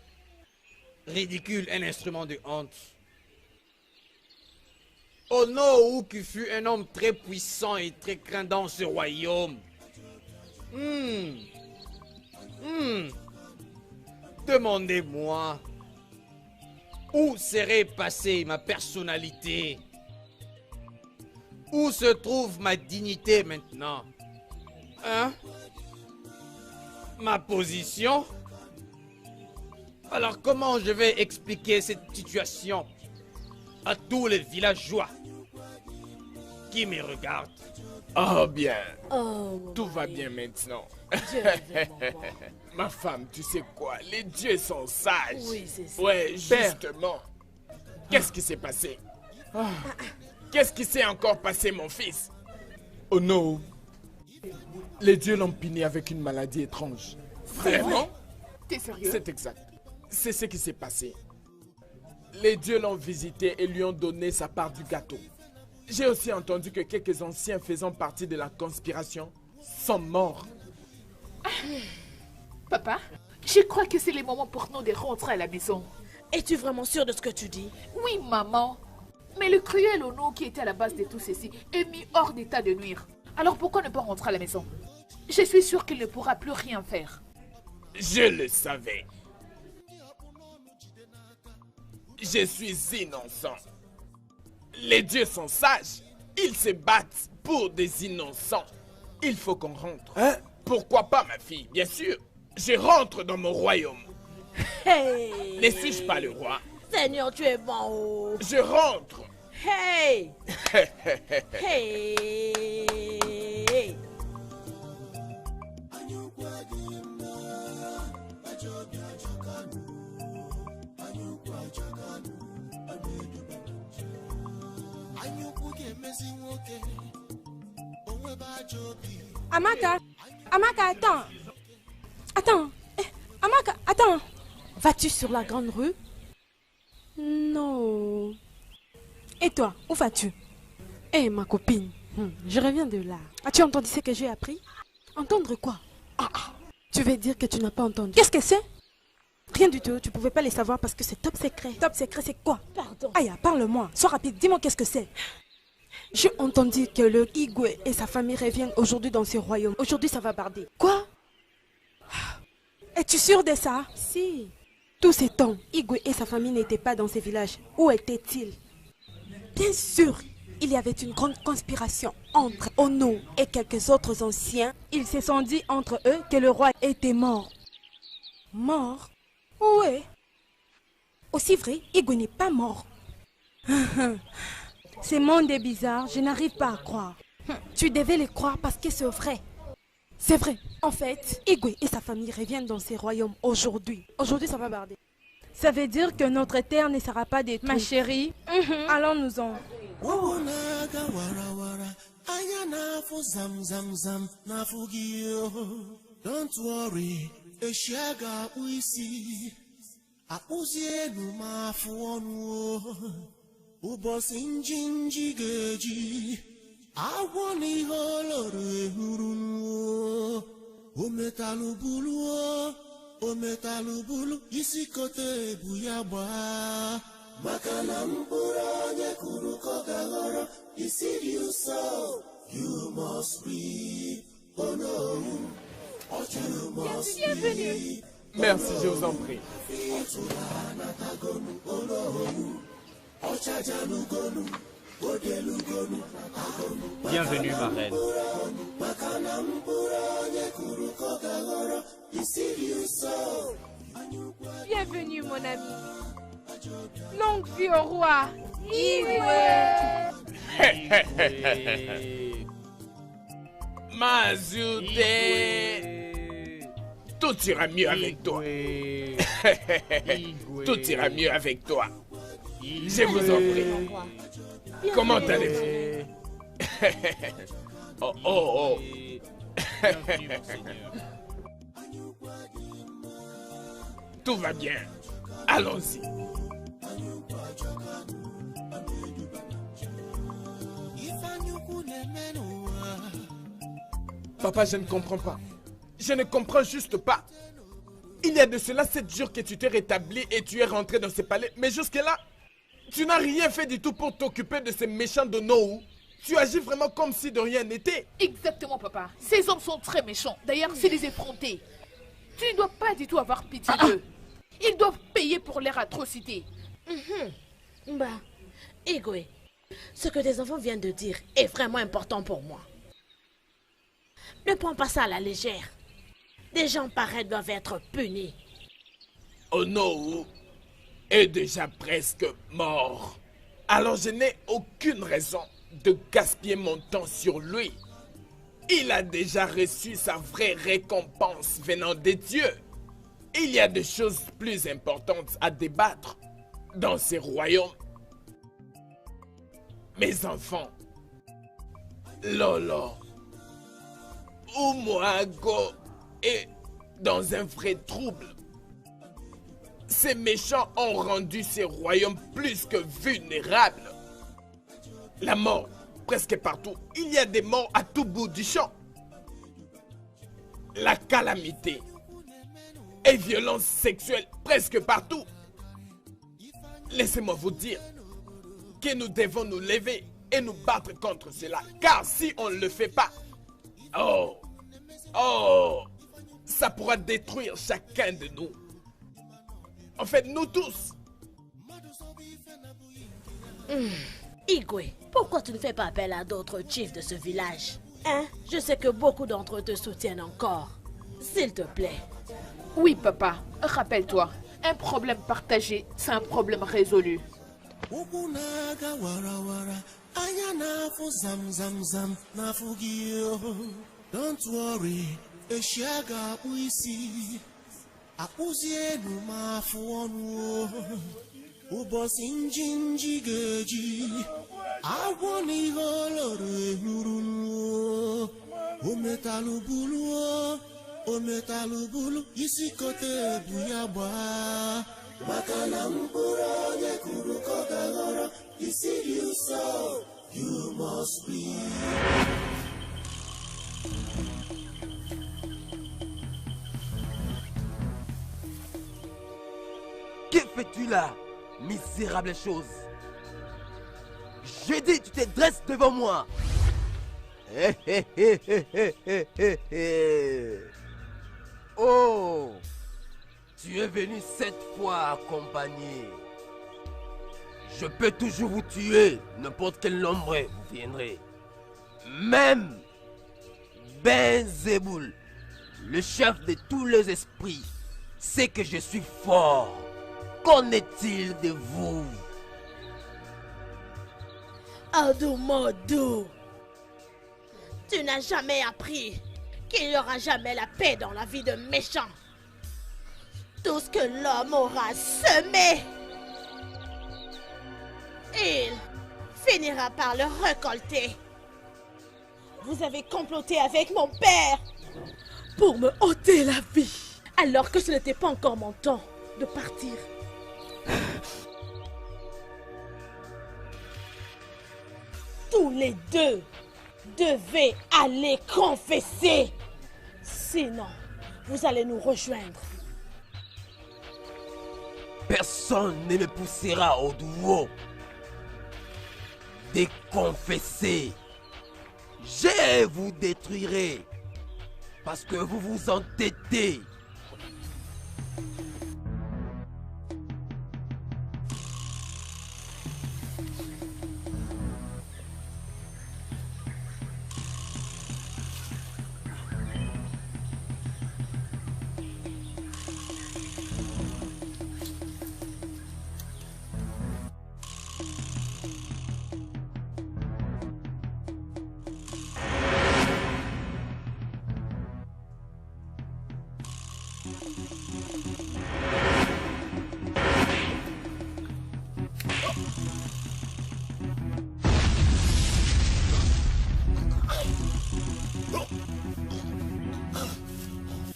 Ridicule, un instrument de honte. Ono, qui fut un homme très puissant et très craint dans ce royaume. Demandez-moi, où serait passée ma personnalité? Où se trouve ma dignité maintenant? Hein? Ma position? Alors comment je vais expliquer cette situation à tous les villageois qui me regardent? Oh bien, Oh, tout va bien maintenant. Dieu est vraiment bon. Ma femme, tu sais quoi? Les dieux sont sages. Oui, c'est ça. Ouais, justement. Qu'est-ce qui s'est passé? Qu'est-ce qui s'est encore passé, mon fils? Oh non. Les dieux l'ont puni avec une maladie étrange. Vraiment? T'es sérieux? C'est exact. C'est ce qui s'est passé. Les dieux l'ont visité et lui ont donné sa part du gâteau. J'ai aussi entendu que quelques anciens faisant partie de la conspiration sont morts. Papa, je crois que c'est le moment pour nous de rentrer à la maison. Es-tu vraiment sûr de ce que tu dis? Oui, maman. Mais le cruel Ono qui était à la base de tout ceci est mis hors d'état de nuire. Alors pourquoi ne pas rentrer à la maison? Je suis sûre qu'il ne pourra plus rien faire. Je le savais. Je suis innocent. Les dieux sont sages. Ils se battent pour des innocents. Il faut qu'on rentre. Hein? Pourquoi pas, ma fille? Bien sûr. Je rentre dans mon royaume. Hey! Ne suis-je pas le roi? Seigneur, tu es bon. Je rentre. Hey! Hey! Amaka, Amaka, attends. Attends. Amaka, attends. Vas-tu sur la grande rue? Non. Et toi, où vas-tu? Eh, ma copine, je reviens de là. As-tu entendu ce que j'ai appris? Entendre quoi? Tu veux dire que tu n'as pas entendu? Qu'est-ce que c'est? Rien du tout, tu pouvais pas les savoir parce que c'est top secret. Top secret, c'est quoi? Pardon. Aïe, parle-moi, sois rapide, dis-moi qu'est-ce que c'est. J'ai entendu que le Igwe et sa famille reviennent aujourd'hui dans ce royaume. Aujourd'hui, ça va barder. Quoi? Es-tu sûr de ça? Si. Tout ce temps, Igwe et sa famille n'étaient pas dans ces villages. Où étaient-ils? Bien sûr, il y avait une grande conspiration entre Ono et quelques autres anciens. Ils se sont dit entre eux que le roi était mort. Mort? Oui. Aussi vrai, Igwe n'est pas mort. Ce monde est bizarre, je n'arrive pas à croire. Tu devais les croire parce que c'est vrai. C'est vrai. En fait, Igwe et sa famille reviennent dans ces royaumes aujourd'hui. Aujourd'hui, ça va barder. Ça veut dire que notre terre ne sera pas détruite. Ma chérie, allons-nous-en. Don't worry, Eshiaga uisi. Akpuzienu mafu onu. Ụbọchị njinji ga-eji agwọ na ihe ọlọrọ ehuru nuo o metalụ bulu isi kote ebu ya gbaa maka na mkpụrụ onye kụrụ ka ọ ga-aghọrọ isi dị ụsọ you must be oh no you must be. Merci, je vous en prie. Bienvenue, ma reine. Bienvenue, mon ami. Longue vie au roi. Mazute. Tout ira mieux avec toi. Tout ira mieux avec toi. Je vous en prie. Comment allez-vous? Oh, oh, oh. Tout va bien. Allons-y. Papa, je ne comprends pas. Je ne comprends juste pas. Il y a de cela 7 jours que tu t'es rétabli et tu es rentré dans ce palais. Mais jusque-là, tu n'as rien fait du tout pour t'occuper de ces méchants de Nohou. Tu agis vraiment comme si de rien n'était. Exactement, papa. Ces hommes sont très méchants. D'ailleurs, c'est les effrontés. Tu ne dois pas du tout avoir pitié d'eux. Ils doivent payer pour leur atrocité. Bah, Igwe, ce que tes enfants viennent de dire est vraiment important pour moi. Ne prends pas ça à la légère. Des gens pareils doivent être punis. Onowu est déjà presque mort. Alors je n'ai aucune raison de gaspiller mon temps sur lui. Il a déjà reçu sa vraie récompense venant des dieux. Il y a des choses plus importantes à débattre dans ces royaumes. Mes enfants, Lolo, Umuago est dans un vrai trouble. Ces méchants ont rendu ces royaumes plus que vulnérables. La mort, presque partout. Il y a des morts à tout bout du champ. La calamité et violence sexuelle presque partout. Laissez-moi vous dire que nous devons nous lever et nous battre contre cela. Car si on ne le fait pas, ça pourra détruire chacun de nous. En fait, nous tous. Igwe, pourquoi tu ne fais pas appel à d'autres chiefs de ce village? Hein? Je sais que beaucoup d'entre eux te soutiennent encore. S'il te plaît. Oui, papa. Rappelle-toi, un problème partagé, c'est un problème résolu. Don't worry, Eshiaga Uisi. Akuzienu mafuonu. Ubosi njinjigeji. Agwoni holore nurunu. Ometalubulu. Ometalubulu. Isikote buyaba. Makana mpura nyekuru kogagora. Isi you so, you must be. Que fais-tu là, misérable chose? Je dis, tu te dresses devant moi. Oh, tu es venu cette fois accompagné. Je peux toujours vous tuer, n'importe quel nombre vous viendrez. Même Ben Zeboul, le chef de tous les esprits, sait que je suis fort. Qu'en est-il de vous? Adumodu, tu n'as jamais appris qu'il n'y aura jamais la paix dans la vie de méchants. Tout ce que l'homme aura semé, il finira par le récolter. Vous avez comploté avec mon père pour me ôter la vie, alors que ce n'était pas encore mon temps de partir. Tous les deux devez aller confesser. Sinon, vous allez nous rejoindre. Personne ne me poussera au doigt de confesser. Je vous détruirai parce que vous vous entêtez.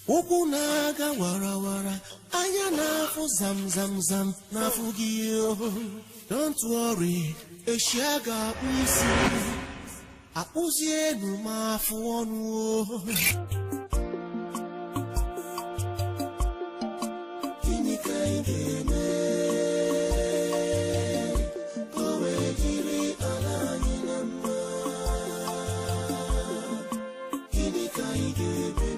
Okwu na-aga warawara, anya na-afụ zam na-afụ gị. Don't worry, echi a ga-akpụ isi, akpụzie enu ma afụ ọnụ. Gịnị ka ị ga-eme ka o wee jiri ala anyị na mma? Gịnị ka ị ga-eme?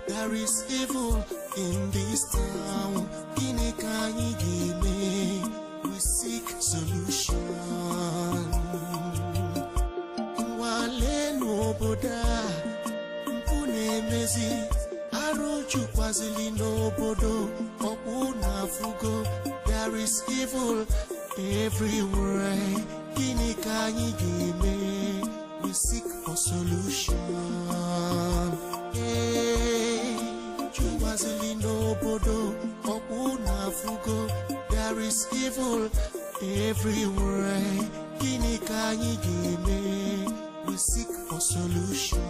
There is evil in this town. Gịnị ka anyị ga-eme? We seek solution. Nwale n'obodo a, mpụ na-emezi, arụ jukwazili n'obodo, ọkpụ na-afụgo. There is evil everywhere. Gịnị ka anyị ga-eme? We seek for solution. There is evil everywhere. Gịnị ka anyị ga-eme? We seek for solution.